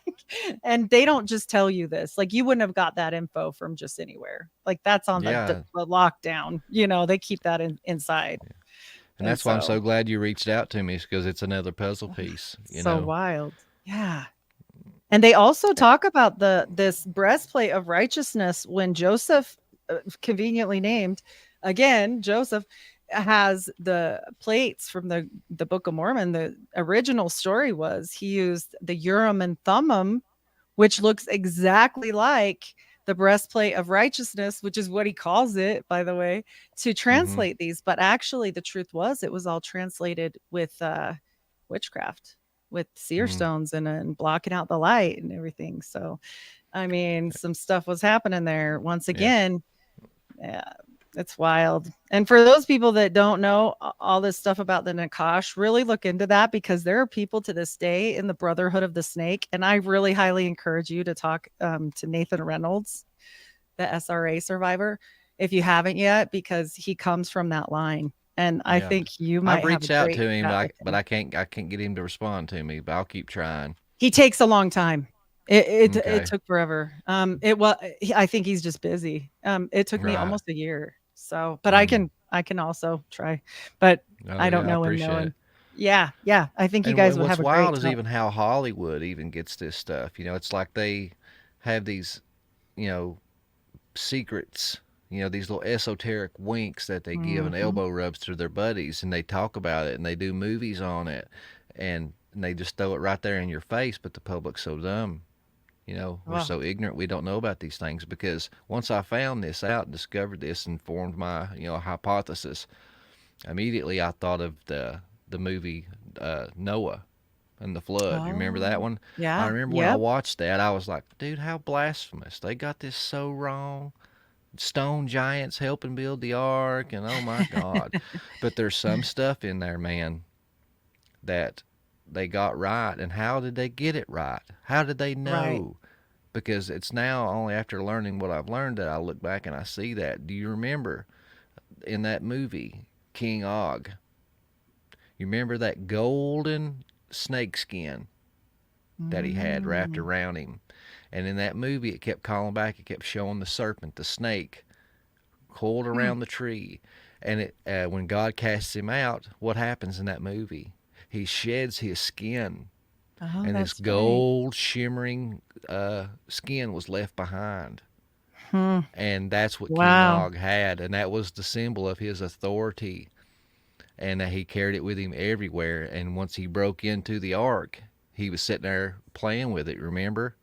and they don't just tell you this. Like, you wouldn't have got that info from just anywhere. Like, that's on Yeah. the lockdown. They keep that inside. And And that's why I'm so so, glad you reached out to me, because it's another puzzle piece, so wild. Yeah. And they also talk about this breastplate of righteousness when Joseph, conveniently named, again, Joseph has the plates from the Book of Mormon. The original story was he used the Urim and Thummim, which looks exactly like the breastplate of righteousness, which is what he calls it, by the way, to Mm-hmm. translate these. But actually, the truth was it was all translated with witchcraft, with seer Mm-hmm. stones and blocking out the light and everything. So, I mean, some stuff was happening there. Once Yeah. again, yeah, it's wild. And for those people that don't know all this stuff about the Nakhash, really look into that, because there are people to this day in the Brotherhood of the Snake. And I really highly encourage you to talk to Nathan Reynolds, the SRA survivor, if you haven't yet, because he comes from that line. And I Yeah. think you I've might have a reached out great to him, chat with but him. I can't get him to respond to me, but I'll keep trying. He takes a long time. It Okay. took forever. I think he's just busy. It took me Right. almost a year. So, but Mm. I can also try, but Oh, I don't yeah, I know him. appreciate Know it. him. Yeah, yeah. I think you And guys would what's have a great wild is talk. even how Hollywood even gets this stuff. It's like they have these, you know, secrets, these little esoteric winks that they give and Mhm. elbow rubs to their buddies, and they talk about it and they do movies on it, and they just throw it right there in your face. But the public's so dumb. We're Well, so ignorant, we don't know about these things, because once I found this out and discovered this and formed my, hypothesis, immediately I thought of the movie Noah. and the flood. You remember that Oh, one? I yeah. remember when I Yep. watched that, I was like, dude, how blasphemous. They got this so wrong. Stone giants helping build the ark, and oh my God. But there's some stuff in there, man, that they got right. And how did they get it right? How did they Right. know? Because it's now only after learning what I've learned that I look back and I see that. Do you remember in that movie, King Og? You remember that golden snake skin that he had wrapped Mm. around him? And in that movie, it kept calling back. It kept showing the serpent, the snake, coiled Hmm. around the tree. And when God casts him out, what happens in that movie? He sheds his skin, Oh, and this that's right. gold shimmering skin was left behind. Hmm. And that's what King Wow. Og had, and that was the symbol of his authority. And he carried it with him everywhere. And once he broke into the ark, he was sitting there playing with it, remember?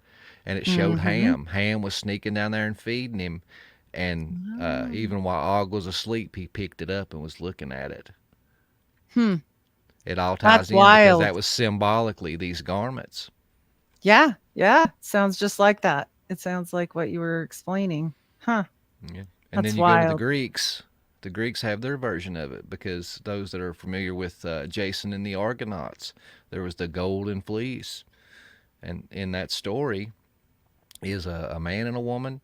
And it showed Mm-hmm. Ham. Ham was sneaking down there and feeding him. And Oh. even while Og was asleep, he picked it up and was looking at it. Hmm. It all That's ties in because that wild. was symbolically these garments. Yeah. Yeah. Sounds just like that. It sounds like what you were explaining. Huh. Yeah. And then That's you go to the wild. Greeks. The Greeks have their version of it because those that are familiar with Jason and the Argonauts, there was the golden fleece. And in that story is a man and a woman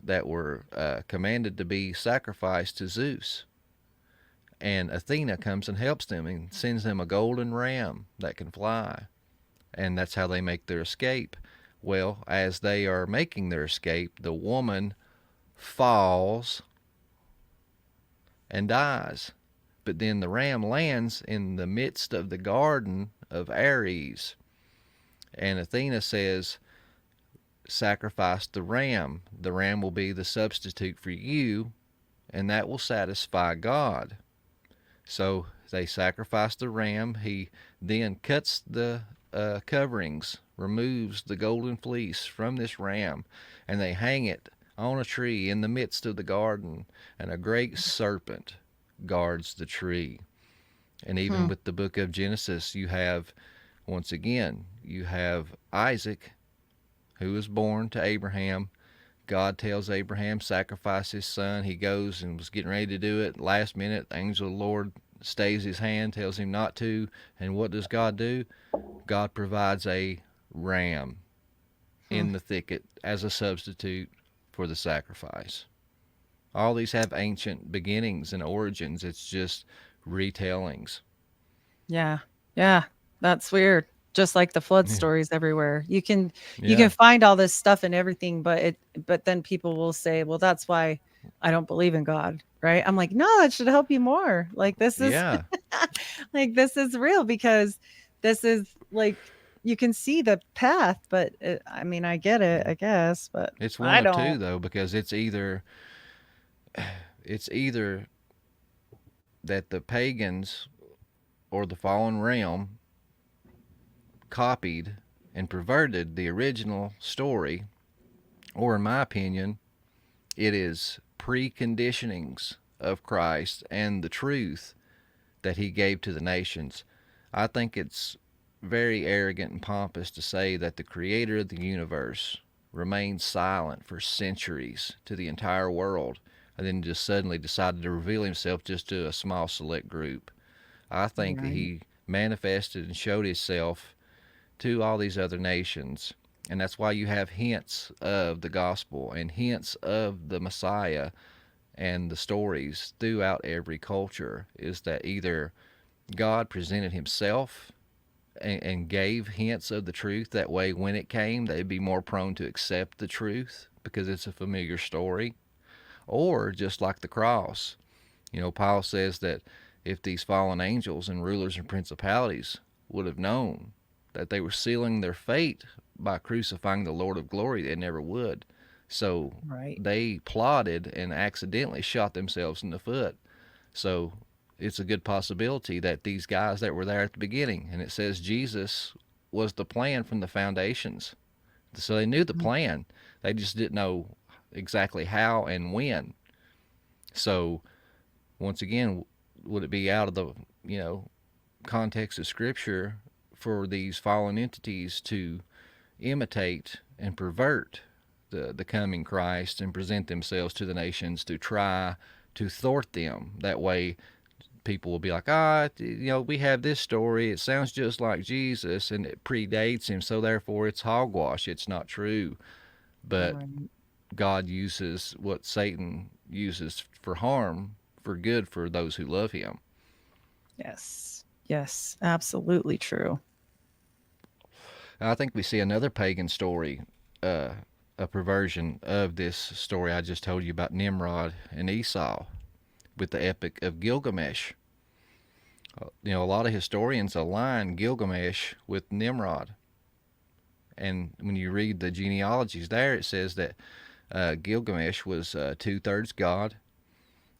that were commanded to be sacrificed to Zeus. And Athena comes and helps them and sends them a golden ram that can fly. And that's how they make their escape. Well, as they are making their escape, the woman falls and dies. But then the ram lands in the midst of the garden of Ares. And Athena says, sacrifice the ram. The ram will be the substitute for you, and that will satisfy God. So they sacrifice the ram. He then cuts the coverings, removes the golden fleece from this ram, and they hang it on a tree in the midst of the garden, and a great serpent guards the tree. And even Hmm. with the book of Genesis, you have, once again, you have Isaac, who was born to Abraham. God tells Abraham, sacrifice his son. He goes and was getting ready to do it. Last minute, the angel of the Lord stays his hand, tells him not to. And what does God do? God provides a ram Hmm. in the thicket as a substitute for the sacrifice. All these have ancient beginnings and origins. It's just retellings. Yeah. Yeah. That's weird. Just like the flood Yeah. stories everywhere. You can Yeah. find all this stuff and everything, but then people will say, "Well, that's why I don't believe in God." Right? I'm like, "No, that should help you more. Like this is Yeah. like this is real because this is like you can see the path, but I mean, I get it, Yeah. I guess, but It's one I of two don't." though, because it's either that the pagans or the fallen realm copied and perverted the original story, or in my opinion, it is preconditionings of Christ and the truth that he gave to the nations. I think it's very arrogant and pompous to say that the creator of the universe remained silent for centuries to the entire world and then just suddenly decided to reveal himself just to a small select group. I think that Right. he manifested and showed himself to all these other nations. And that's why you have hints of the gospel and hints of the Messiah and the stories throughout every culture, is that either God presented himself and gave hints of the truth. That way, when it came, they'd be more prone to accept the truth because it's a familiar story. Or just like the cross, Paul says that if these fallen angels and rulers and principalities would have known that they were sealing their fate by crucifying the Lord of glory, they never would. So Right. they plotted and accidentally shot themselves in the foot. So it's a good possibility that these guys that were there at the beginning, and it says Jesus was the plan from the foundations. So they knew the Mm. plan. They just didn't know exactly how and when. So once again, would it be out of the, context of scripture for these fallen entities to imitate and pervert the coming Christ and present themselves to the nations to try to thwart them. That way, people will be like, we have this story. It sounds just like Jesus and it predates him, so therefore it's hogwash. It's not true. But Right. God uses what Satan uses for harm for good for those who love him. Yes. Yes. Absolutely true. I think we see another pagan story, a perversion of this story I just told you about Nimrod and Esau with the Epic of Gilgamesh. A lot of historians align Gilgamesh with Nimrod. And when you read the genealogies there, it says that Gilgamesh was 2/3 God,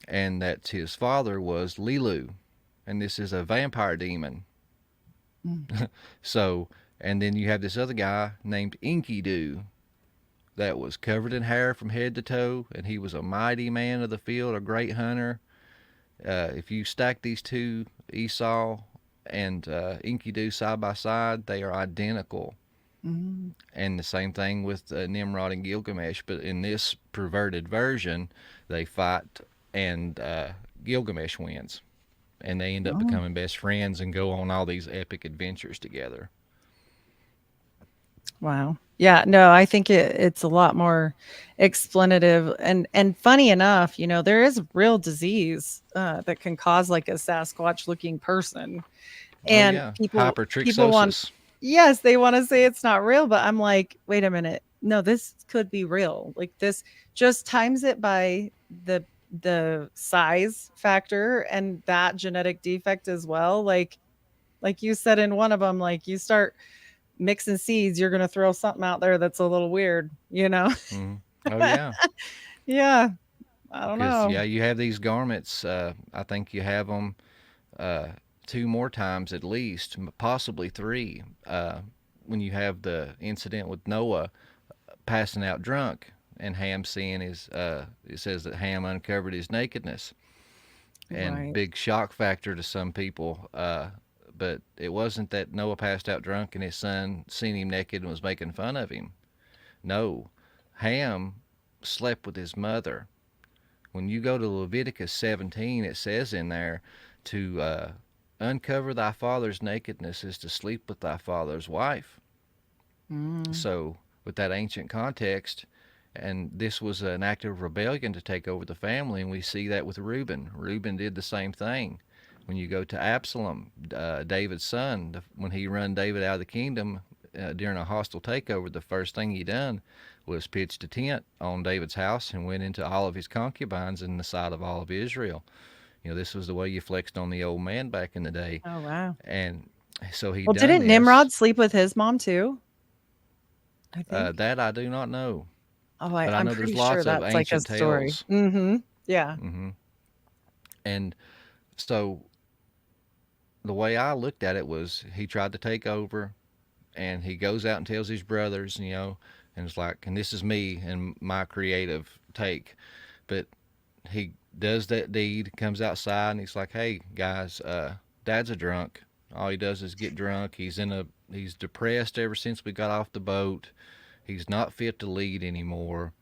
and that his father was Lilu, and this is a vampire demon. So, and then you have this other guy named Enkidu that was covered in hair from head to toe, and he was a mighty man of the field, a great hunter. If you stack these two, Esau and Enkidu, side by side, they are identical. Mm. And the same thing with Nimrod and Gilgamesh, but in this perverted version, they fight and Gilgamesh wins. And they end up becoming best friends and go on all these epic adventures together. Wow. Yeah, no, I think it's a lot more explanative and funny enough, there is real disease that can cause like a Sasquatch looking person. And people want, Hypertrichosis. yes, they want to say it's not real, but I'm like, wait a minute. No, this could be real. Like this just times it by the size factor and that genetic defect as well. Like you said in one of them, like you start mixing seeds, you're going to throw something out there that's a little weird, Mm-hmm. Oh, yeah. Yeah. I don't know. Yeah, you have these garments. I think you have them 2 more times at least, possibly 3. When you have the incident with Noah passing out drunk, and Ham seeing his, it says that Ham uncovered his nakedness, and Right. big shock factor to some people. But it wasn't that Noah passed out drunk and his son seen him naked and was making fun of him. No, Ham slept with his mother. When you go to Leviticus 17, it says in there to uncover thy father's nakedness is to sleep with thy father's wife. Mm. So with that ancient context, and this was an act of rebellion to take over the family, and we see that with Reuben. Reuben did the same thing. When you go to Absalom, David's son, when he run David out of the kingdom during a hostile takeover, the first thing he done was pitched a tent on David's house and went into all of his concubines in the sight of all of Israel. This was the way you flexed on the old man back in the day. Oh, wow. And so he Well, done didn't this. Nimrod sleep with his mom too? I think. That I do not know. Oh, But I I'm know there's pretty lots sure of that's like a ancient story. tales. Mm-hmm. Yeah. Mm-hmm. And so the way I looked at it was he tried to take over, and he goes out and tells his brothers, and it's like, and this is me and my creative take. But he does that deed, comes outside, and he's like, hey, guys, Dad's a drunk. All he does is get drunk. He's depressed ever since we got off the boat. He's not fit to lead anymore.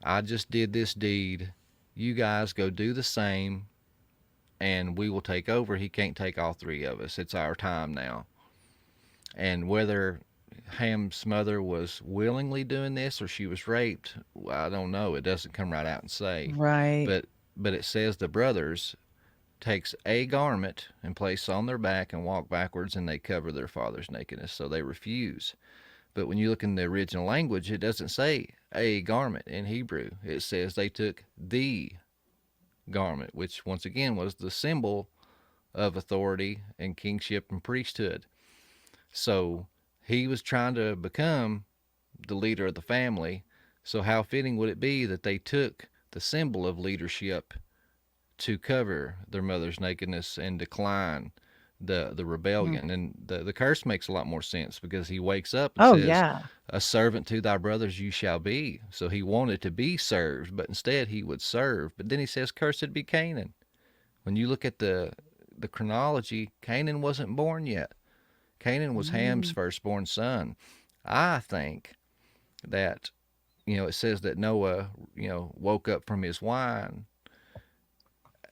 I just did this deed. You guys go do the same, and we will take over. He can't take all 3 of us. It's our time now. And whether Ham's mother was willingly doing this or she was raped, I don't know. It doesn't come right out and say. Right. But it says the brothers takes a garment and place on their back and walk backwards, and they cover their father's nakedness, so they refuse. But when you look in the original language, it doesn't say a garment in Hebrew. It says they took the garment, which once again was the symbol of authority and kingship and priesthood. So he was trying to become the leader of the family. So how fitting would it be that they took the symbol of leadership to cover their mother's nakedness and decline the rebellion? And the curse makes a lot more sense, because he wakes up and Oh, says, yeah. a servant to thy brothers you shall be. So he wanted to be served, but instead he would serve. But then he says, cursed be Canaan. When you look at the chronology, Canaan wasn't born yet. Canaan was Ham's Mm. firstborn son. I think that, it says that Noah, woke up from his wine.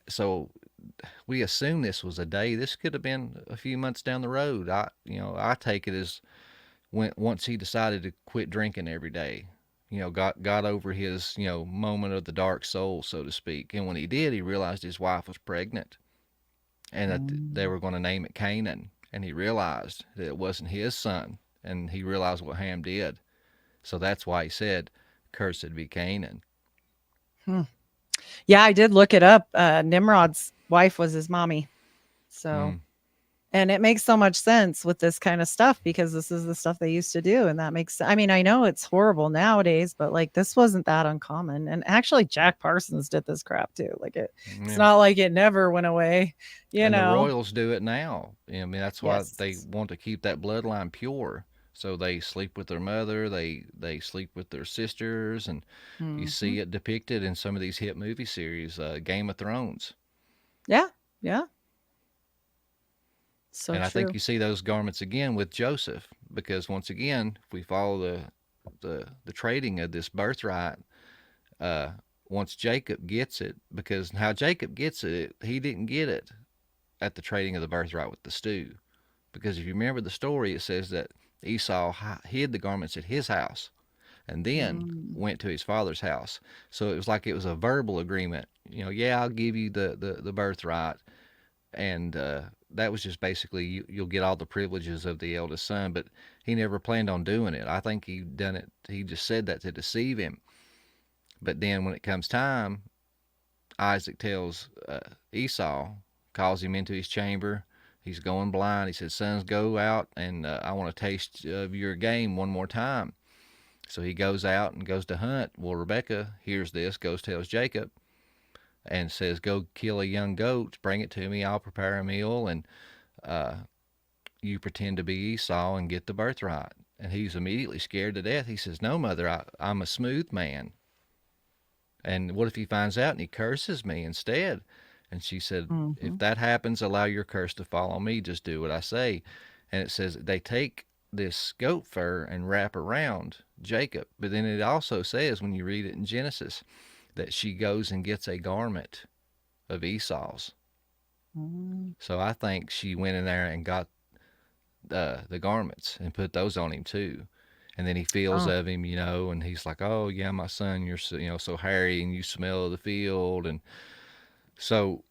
So we assume this was a day. This could have been a few months down the road. I take it as once he decided to quit drinking every day, got over his, moment of the dark soul, so to speak. And when he did, he realized his wife was pregnant and that they Mm. were going to name it Canaan. And he realized that it wasn't his son. And he realized what Ham did. So that's why he said, "Cursed be Canaan." Hmm. Yeah, I did look it up. Nimrod's wife was his mommy. So, Mm. and it makes so much sense with this kind of stuff because this is the stuff they used to do. And that makes, I mean, I know it's horrible nowadays, but like this wasn't that uncommon. And actually, Jack Parsons did this crap too. Like it's Yeah. not like it never went away, you And the know? royals do it now. I mean, that's why they Yes. want to keep that bloodline pure. So they sleep with their mother, they sleep with their sisters, and you Hmm. see it depicted in some of these hit movie series, Game of Thrones. Yeah. Yeah. So And I think true. you see those garments again with Joseph, because once again, if we follow the trading of this birthright, uh, once Jacob gets it, because how Jacob gets it, he didn't get it at the trading of the birthright with the stew. Because if you remember the story, it says that Esau hid the garments at his house and then Mm. went to his father's house. So it was like it was a verbal agreement. Yeah, I'll give you the birthright. And that was just basically you'll get all the privileges of the eldest son. But he never planned on doing it. I think he done it. He just said that to deceive him. But then when it comes time, Isaac tells Esau, calls him into his chamber. He's going blind. He says, "Sons, go out and I want to taste of your game one more time." So he goes out and goes to hunt. Well, Rebecca hears this, goes tells Jacob, and says, "Go kill a young goat, bring it to me. I'll prepare a meal, and uh, you pretend to be Esau and get the birthright." And he's immediately scared to death. He says, "No, mother, I'm a smooth man. And what if he finds out and he curses me instead?" And she said, "If Hmm. that happens, allow your curse to fall on me. Just do what I say." And it says they take this goat fur and wrap around Jacob. But then it also says, when you read it in Genesis, that she goes and gets a garment of Esau's. Mm. So I think she went in there and got the garments and put those on him too. And then he feels Oh. of him, and he's like, "Oh yeah, my son, you're so, so hairy, and you smell of the field." And so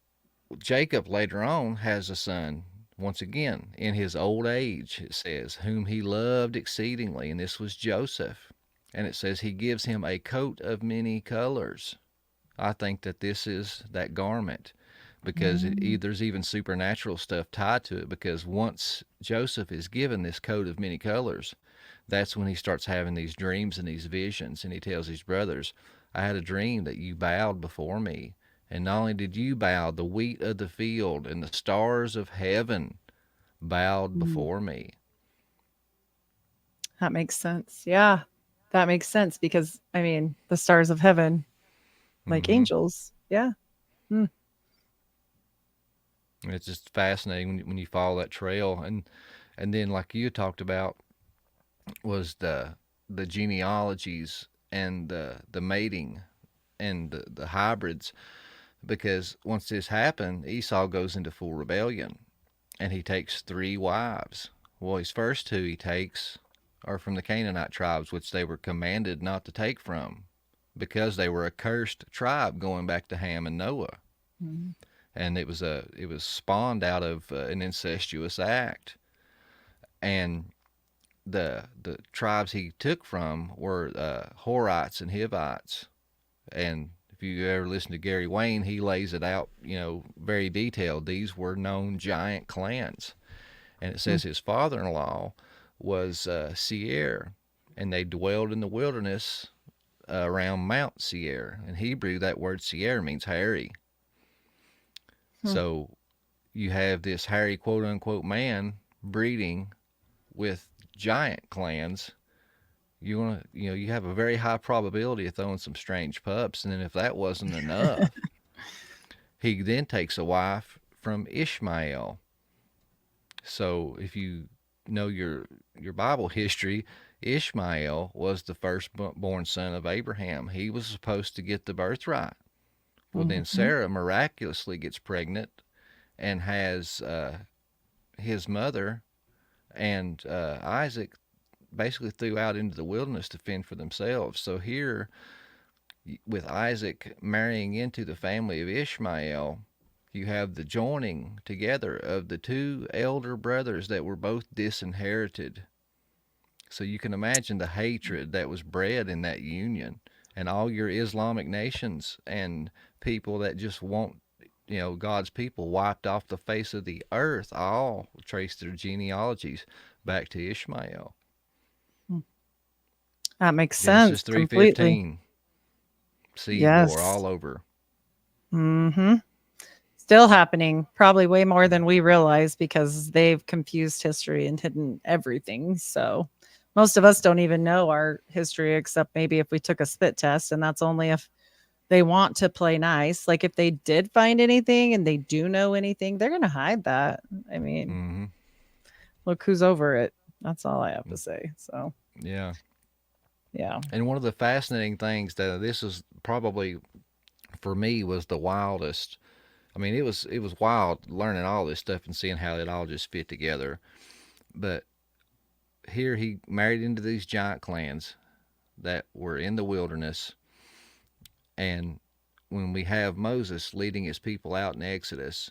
Jacob later on has a son, once again, in his old age, it says, whom he loved exceedingly. And this was Joseph. And it says he gives him a coat of many colors. I think that this is that garment because Mm. there's even supernatural stuff tied to it. Because once Joseph is given this coat of many colors, that's when he starts having these dreams and these visions. And he tells his brothers, "I had a dream that you bowed before me. And not only did you bow, the wheat of the field and the stars of heaven bowed Mm. before me." That makes sense. Yeah. That makes sense because I mean, the stars of heaven, like Mm-hmm. angels. Yeah. Mm. It's just fascinating when you follow that trail. And then, like you talked about, was the genealogies and the mating and the hybrids. Because once this happened, Esau goes into full rebellion and he takes 3 wives. Well, his first two he takes are from the Canaanite tribes, which they were commanded not to take from because they were a cursed tribe going back to Ham and Noah. Mm. And it was spawned out of an incestuous act. And the tribes he took from were Horites and Hivites. And if you ever listen to Gary Wayne, he lays it out, very detailed. These were known giant clans. And it Mm. says his father-in-law was Seir, and they dwelled in the wilderness around Mount Seir. In Hebrew, that word Seir means hairy. Mm. So you have this hairy quote unquote man breeding with giant clans. You have a very high probability of throwing some strange pups. And then if that wasn't enough, he then takes a wife from Ishmael. So if you know your Bible history, Ishmael was the firstborn son of Abraham. He was supposed to get the birthright. Well, then Mm-hmm. Sarah miraculously gets pregnant and has his mother and Isaac basically threw out into the wilderness to fend for themselves. So here, with Isaac marrying into the family of Ishmael, you have the joining together of the two elder brothers that were both disinherited. So you can imagine the hatred that was bred in that union, and all your Islamic nations and people that just want, God's people wiped off the face of the earth all trace their genealogies back to Ishmael. That makes Genesis sense completely. 3:15, seed war Yes. all over. Mm-hmm. Still happening, probably way more than we realize because they've confused history and hidden everything. So most of us don't even know our history except maybe if we took a spit test, and that's only if they want to play nice. Like if they did find anything and they do know anything, they're going to hide that. I mean, Mm-hmm. look who's over it. That's all I have to say. So, Yeah. yeah. And one of the fascinating things that this is probably for me was the wildest. I mean, it was wild learning all this stuff and seeing how it all just fit together. But here he married into these giant clans that were in the wilderness, and when we have Moses leading his people out in Exodus,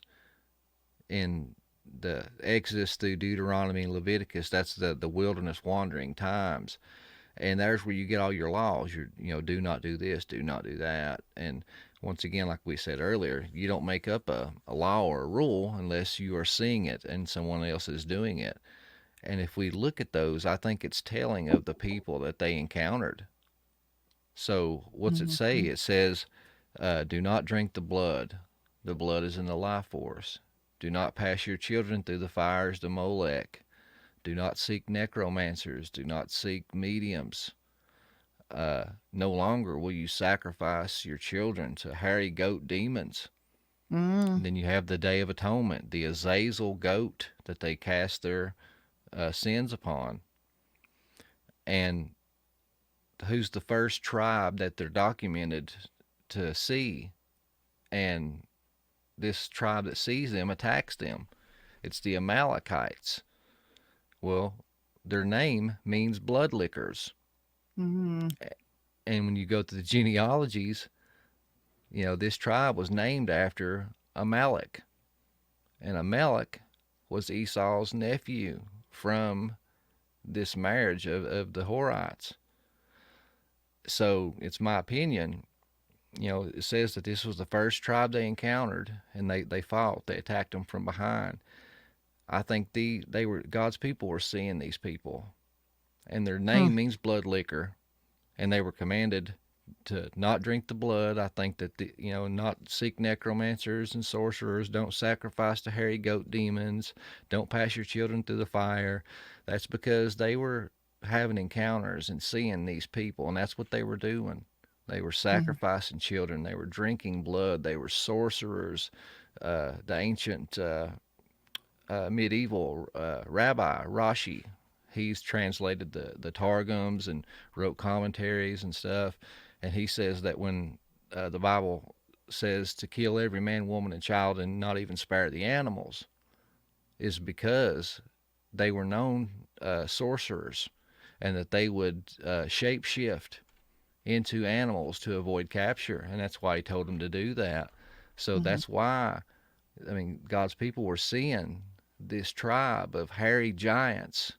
in the Exodus through Deuteronomy and Leviticus, that's the wilderness wandering times. And there's where you get all your laws. Do not do this, do not do that. And once again, like we said earlier, you don't make up a law or a rule unless you are seeing it and someone else is doing it. And if we look at those, I think it's telling of the people that they encountered. So what's it say? Mm-hmm. It says, do not drink the blood. The blood is in the life force. Do not pass your children through the fires to Molech. Do not seek necromancers. Do not seek mediums. No longer will you sacrifice your children to hairy goat demons. Mm. And then you have the Day of Atonement, the Azazel goat that they cast their sins upon. And who's the first tribe that they're documented to see? And this tribe that sees them attacks them. It's the Amalekites. Well, their name means blood lickers. Mm-hmm. And when you go to the genealogies, this tribe was named after Amalek. And Amalek was Esau's nephew from this marriage of the Horites. So it's my opinion, it says that this was the first tribe they encountered, and they fought. They attacked them from behind. I think they were God's people were seeing these people, and their name means blood liquor, and they were commanded to not drink the blood. I think that not seek necromancers and sorcerers, don't sacrifice to hairy goat demons, don't pass your children through the fire. That's because they were having encounters and seeing these people, and that's what they were doing. They were sacrificing children. They were drinking blood. They were sorcerers. The ancient medieval rabbi Rashi, he's translated the Targums and wrote commentaries and stuff. And he says that when the Bible says to kill every man, woman, and child and not even spare the animals, is because they were known sorcerers, and that they would shape shift into animals to avoid capture. And that's why he told them to do that. So that's why, God's people were seeing this tribe of hairy giants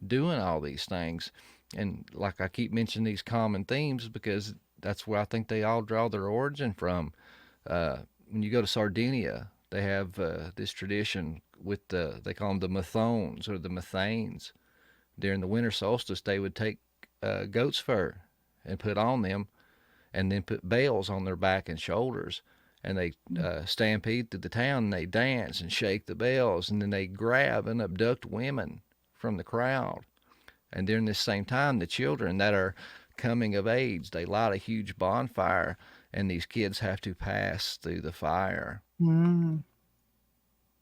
doing all these things. And like I keep mentioning these common themes because that's where I think they all draw their origin from. When you go to Sardinia, they have this tradition with they call them the Methones or the Methanes. During the winter solstice, they would take goat's fur and put on them, and then put bales on their back and shoulders, and they stampede through the town, and they dance and shake the bells, and then they grab and abduct women from the crowd. And during this same time, the children that are coming of age, they light a huge bonfire, and these kids have to pass through the fire. Mm.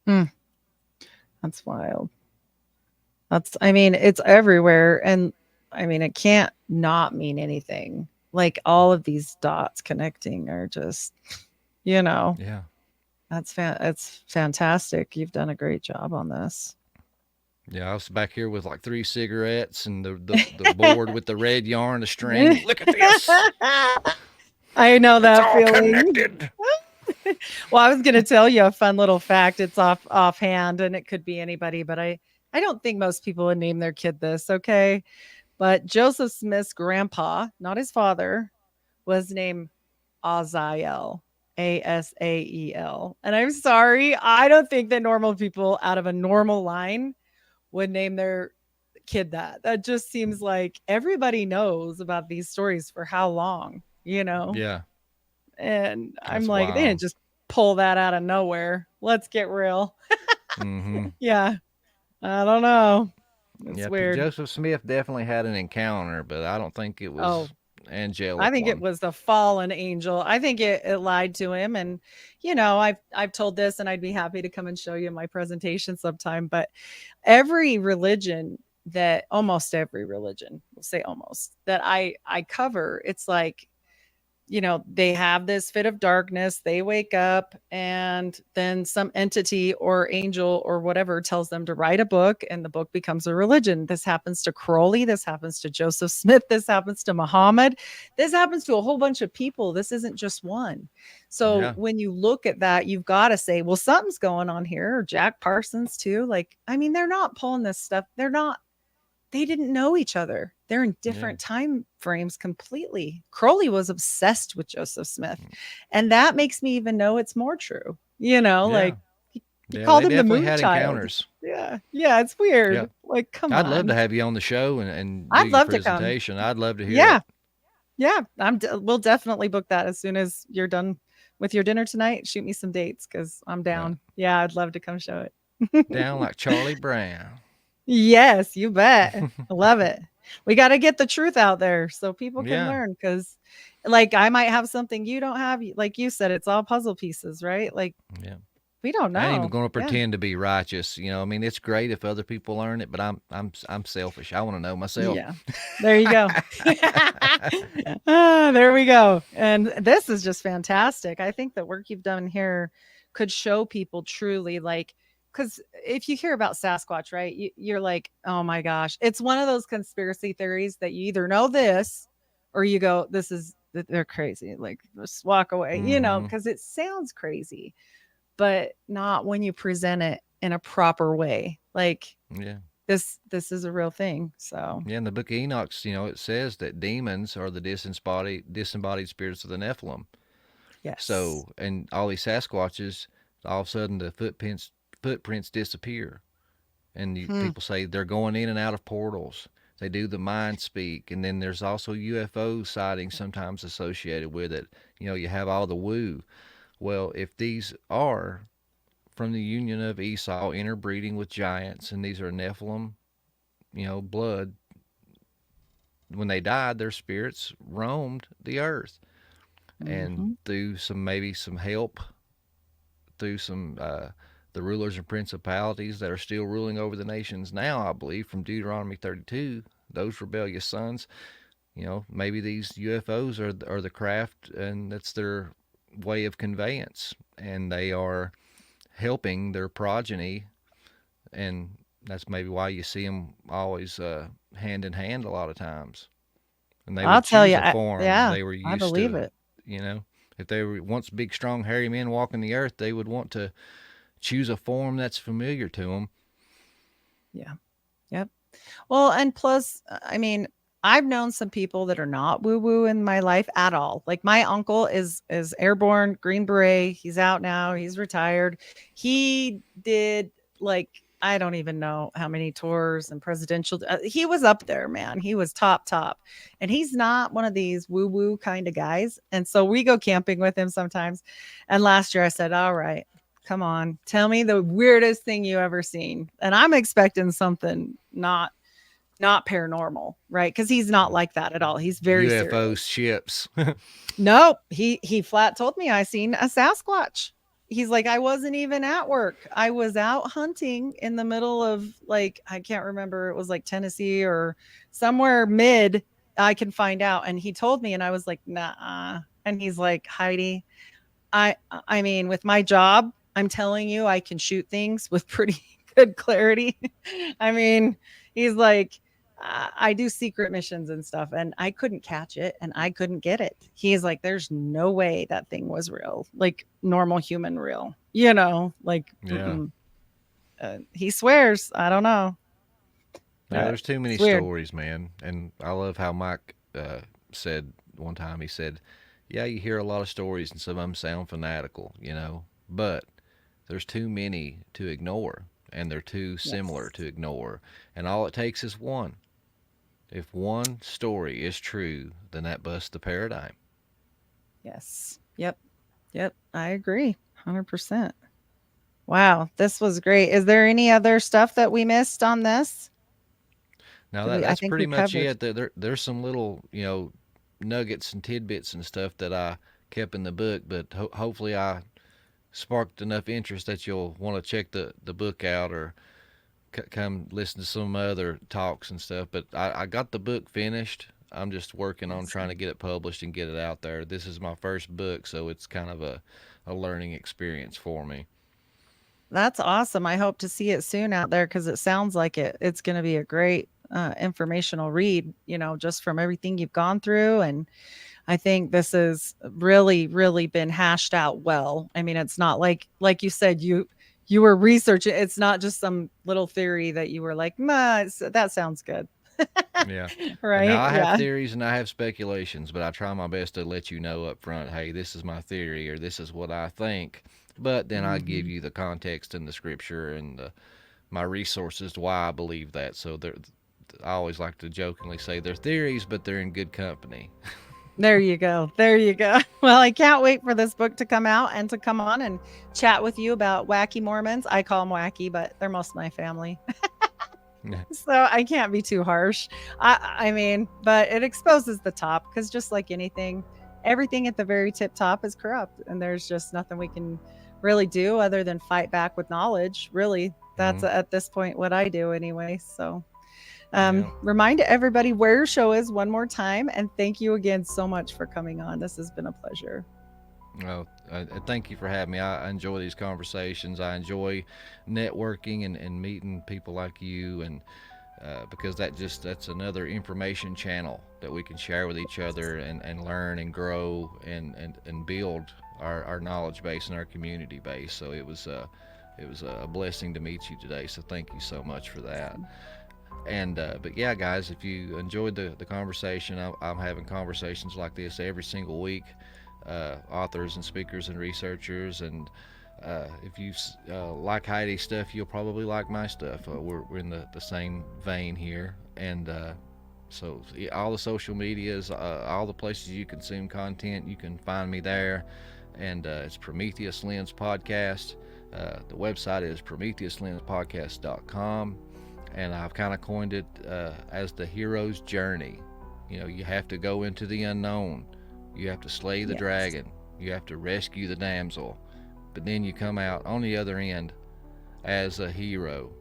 Mm. That's wild. I mean, it's everywhere. And I mean, it can't not mean anything. Like all of these dots connecting are just, you know, Yeah. it's fantastic. You've done a great job on this. Yeah, I was back here with like 3 cigarettes and the board with the red yarn, the string. Look at this. I know It's that all feeling. connected. Well, I was going to tell you a fun little fact. It's offhand and it could be anybody, but I don't think most people would name their kid this, okay? But Joseph Smith's grandpa, not his father, was named Azael. Asael. And I'm sorry, I don't think that normal people out of a normal line would name their kid that. That just seems like everybody knows about these stories for how long, you know? Yeah, And I'm that's like, they didn't wild. just pull that out of nowhere. Let's get real. Mm-hmm. Yeah. I don't know. It's Yeah, weird. Joseph Smith definitely had an encounter, but I don't think it Oh, was I angelic think it one. was the fallen angel. I think it lied to him. And, you know, I've told this and I'd be happy to come and show you my presentation sometime. But every religion that almost every religion, we'll say almost, that I cover, it's like, you know, they have this fit of darkness, they wake up, and then some entity or angel or whatever tells them to write a book, and the book becomes a religion. This happens to Crowley, this happens to Joseph Smith, this happens to Muhammad, this happens to a whole bunch of people. This isn't just one. So Yeah, when you look at that, you've got to say, well, something's going on here. Or Jack Parsons too. Like, I mean, they're not pulling this stuff. They didn't know each other. They're in yeah, different time frames completely. Crowley was obsessed with Joseph Smith. And that makes me even know it's more true. You know, yeah, like he yeah. called They him the definitely moon had child. encounters. Yeah. Yeah. It's Yeah, weird. Like, come I'd love to on. have you on the show and do I'd your love to come. presentation. I'd love to hear Yeah. it. Yeah. We'll definitely book that as soon as you're done with your dinner tonight. Shoot me some dates because I'm Uh, down. Yeah. I'd love to come show it. Down like Charlie Brown. Yes, you bet. I love it. We got to get the truth out there so people can Yeah, learn because, like, I might have something you don't have. Like you said, it's all puzzle pieces, right? Like, yeah. we don't I ain't even know. going to Yeah. pretend to be righteous. You know, I mean, it's great if other people learn it, but I'm selfish. I want to know myself. Yeah. There you go. There we go. And this is just fantastic. I think the work you've done here could show people truly like, because if you hear about Sasquatch, right, you're like, oh my gosh, it's one of those conspiracy theories that you either know this or you go, they're crazy. Like, just walk away, you know, Hmm. because it sounds crazy, but not when you present it in a proper way. Like, Yeah. this is a real thing. So, Yeah, in the book of Enoch, it says that demons are the disembodied spirits of the Nephilim. yes. So, and all these Sasquatches, all of a sudden the footprints disappear, and Hmm. people say they're going in and out of portals. They do the mind speak, and then there's also UFO sightings sometimes associated with it. You have all the woo. Well, if these are from the union of Esau interbreeding with giants, and these are Nephilim, blood, when they died, their spirits roamed the earth, and Mhm. through maybe some help through some the rulers and principalities that are still ruling over the nations now, I believe, from Deuteronomy 32, those rebellious sons, maybe these UFOs are the craft, and that's their way of conveyance, and they are helping their progeny, and that's maybe why you see them always hand in hand a lot of times. And they I'll would tell choose you, a form yeah, they were I used believe to, it. you know. If they were once big, strong, hairy men walking the earth, they would want to choose a form that's familiar to them. Yeah. Yep. Well, and plus, I mean, I've known some people that are not woo woo in my life at all. Like my uncle is airborne, Green Beret. He's out now. He's retired. He did like I don't even know how many tours and presidential. He was up there, man. He was top, and he's not one of these woo woo kind of guys. And so we go camping with him sometimes. And last year I said, "All right, come on, tell me the weirdest thing you ever seen." And I'm expecting something not paranormal, right? Because he's not like that at all. He's very UFO serious. ships. Nope. He flat told me I seen a Sasquatch. he's like, I wasn't even at work. I was out hunting in the middle of, like, I can't remember. It was like Tennessee or somewhere mid. I can find out. And he told me, and I was like, nah. And he's like, Heidi, I mean, with my job, I'm telling you, I can shoot things with pretty good clarity. I mean, he's like, I do secret missions and stuff, and I couldn't catch it and I couldn't get it. He's like, there's no way that thing was real, like normal human real, like, Yeah. he swears. I don't know. Yeah, there's too many It's weird. stories, man. And I love how Mike said one time, he said, yeah, you hear a lot of stories and some of them sound fanatical, but there's too many to ignore and they're too similar Yes. to ignore. And all it takes is one. If one story is true, then that busts the paradigm. Yes. Yep. I agree. 100%. Wow. This was great. Is there any other stuff that we missed on this? Now I that's think pretty we much covered. it. There's some little nuggets and tidbits and stuff that I kept in the book, but hopefully I sparked enough interest that you'll want to check the book out or come listen to some other talks and stuff. But I got the book finished. I'm just working on trying to Awesome. get it published and get it out there. This is my first book, so it's kind of a learning experience for me. That's awesome. I hope to see it soon out there because it sounds like it's going to be a great informational read, just from everything you've gone through. And I think this has really, really been hashed out well. I mean, it's not like you said, you were researching. It's not just some little theory that you were like, that sounds good. Yeah. And now Right? I have Yeah. theories and I have speculations, but I try my best to let you know up front, hey, this is my theory or this is what I think. But then I give Hmm. you the context and the scripture and my resources to why I believe that. So I always like to jokingly say they're theories, but they're in good company. There you go. There you go. Well, I can't wait for this book to come out and to come on and chat with you about wacky Mormons. I call them wacky, but they're most of my family. So I can't be too harsh. I mean, but it exposes the top because just like anything, everything at the very tip top is corrupt. And there's just nothing we can really do other than fight back with knowledge. Really, that's Mm-hmm. at this point what I do anyway. So Yeah. remind everybody where your show is one more time. And thank you again so much for coming on. This has been a pleasure. Well, thank you for having me. I enjoy these conversations. I enjoy networking and meeting people like you, and because that's another information channel that we can share with each other and learn and grow and build our knowledge base and our community base. So it was a blessing to meet you today. So thank you so much for that. Awesome. And but yeah, guys, if you enjoyed the conversation, I'm having conversations like this every single week. Authors and speakers and researchers, and if you like Heidi's stuff, you'll probably like my stuff. We're in the same vein here, and so yeah, all the social medias, all the places you consume content, you can find me there. And it's Prometheus Lens Podcast. The website is PrometheusLensPodcast.com, and I've kind of coined it as the hero's journey. You have to go into the unknown. You have to slay the Yes. dragon. You have to rescue the damsel. But then you come out on the other end as a hero.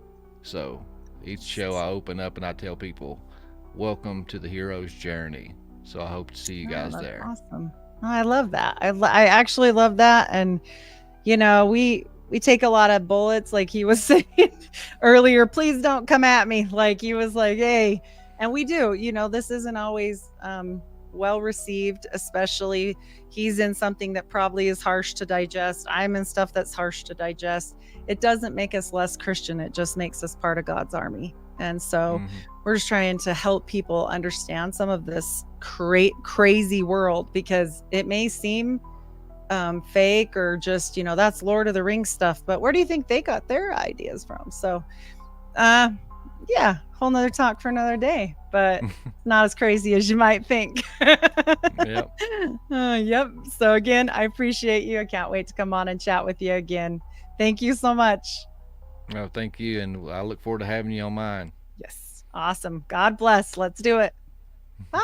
So each show I open up and I tell people, welcome to the hero's journey. So I hope to see you Oh, guys that's there. awesome. Oh, I love that. I actually love that. And we take a lot of bullets, like he was saying earlier. Please don't come at me. Like he was like, hey, and we do. This isn't always well received, especially he's in something that probably is harsh to digest. I'm in stuff that's harsh to digest. It doesn't make us less Christian. It just makes us part of God's army. And so Mm-hmm. we're just trying to help people understand some of this crazy world because it may seem fake or just, that's Lord of the Rings stuff. But where do you think they got their ideas from? So, uh, yeah, whole nother talk for another day, but not as crazy as you might think. Yep. Yep. So, again, I appreciate you. I can't wait to come on and chat with you again. Thank you so much. Well, thank you, and I look forward to having you on mine. Yes. Awesome. God bless. Let's do it. Bye.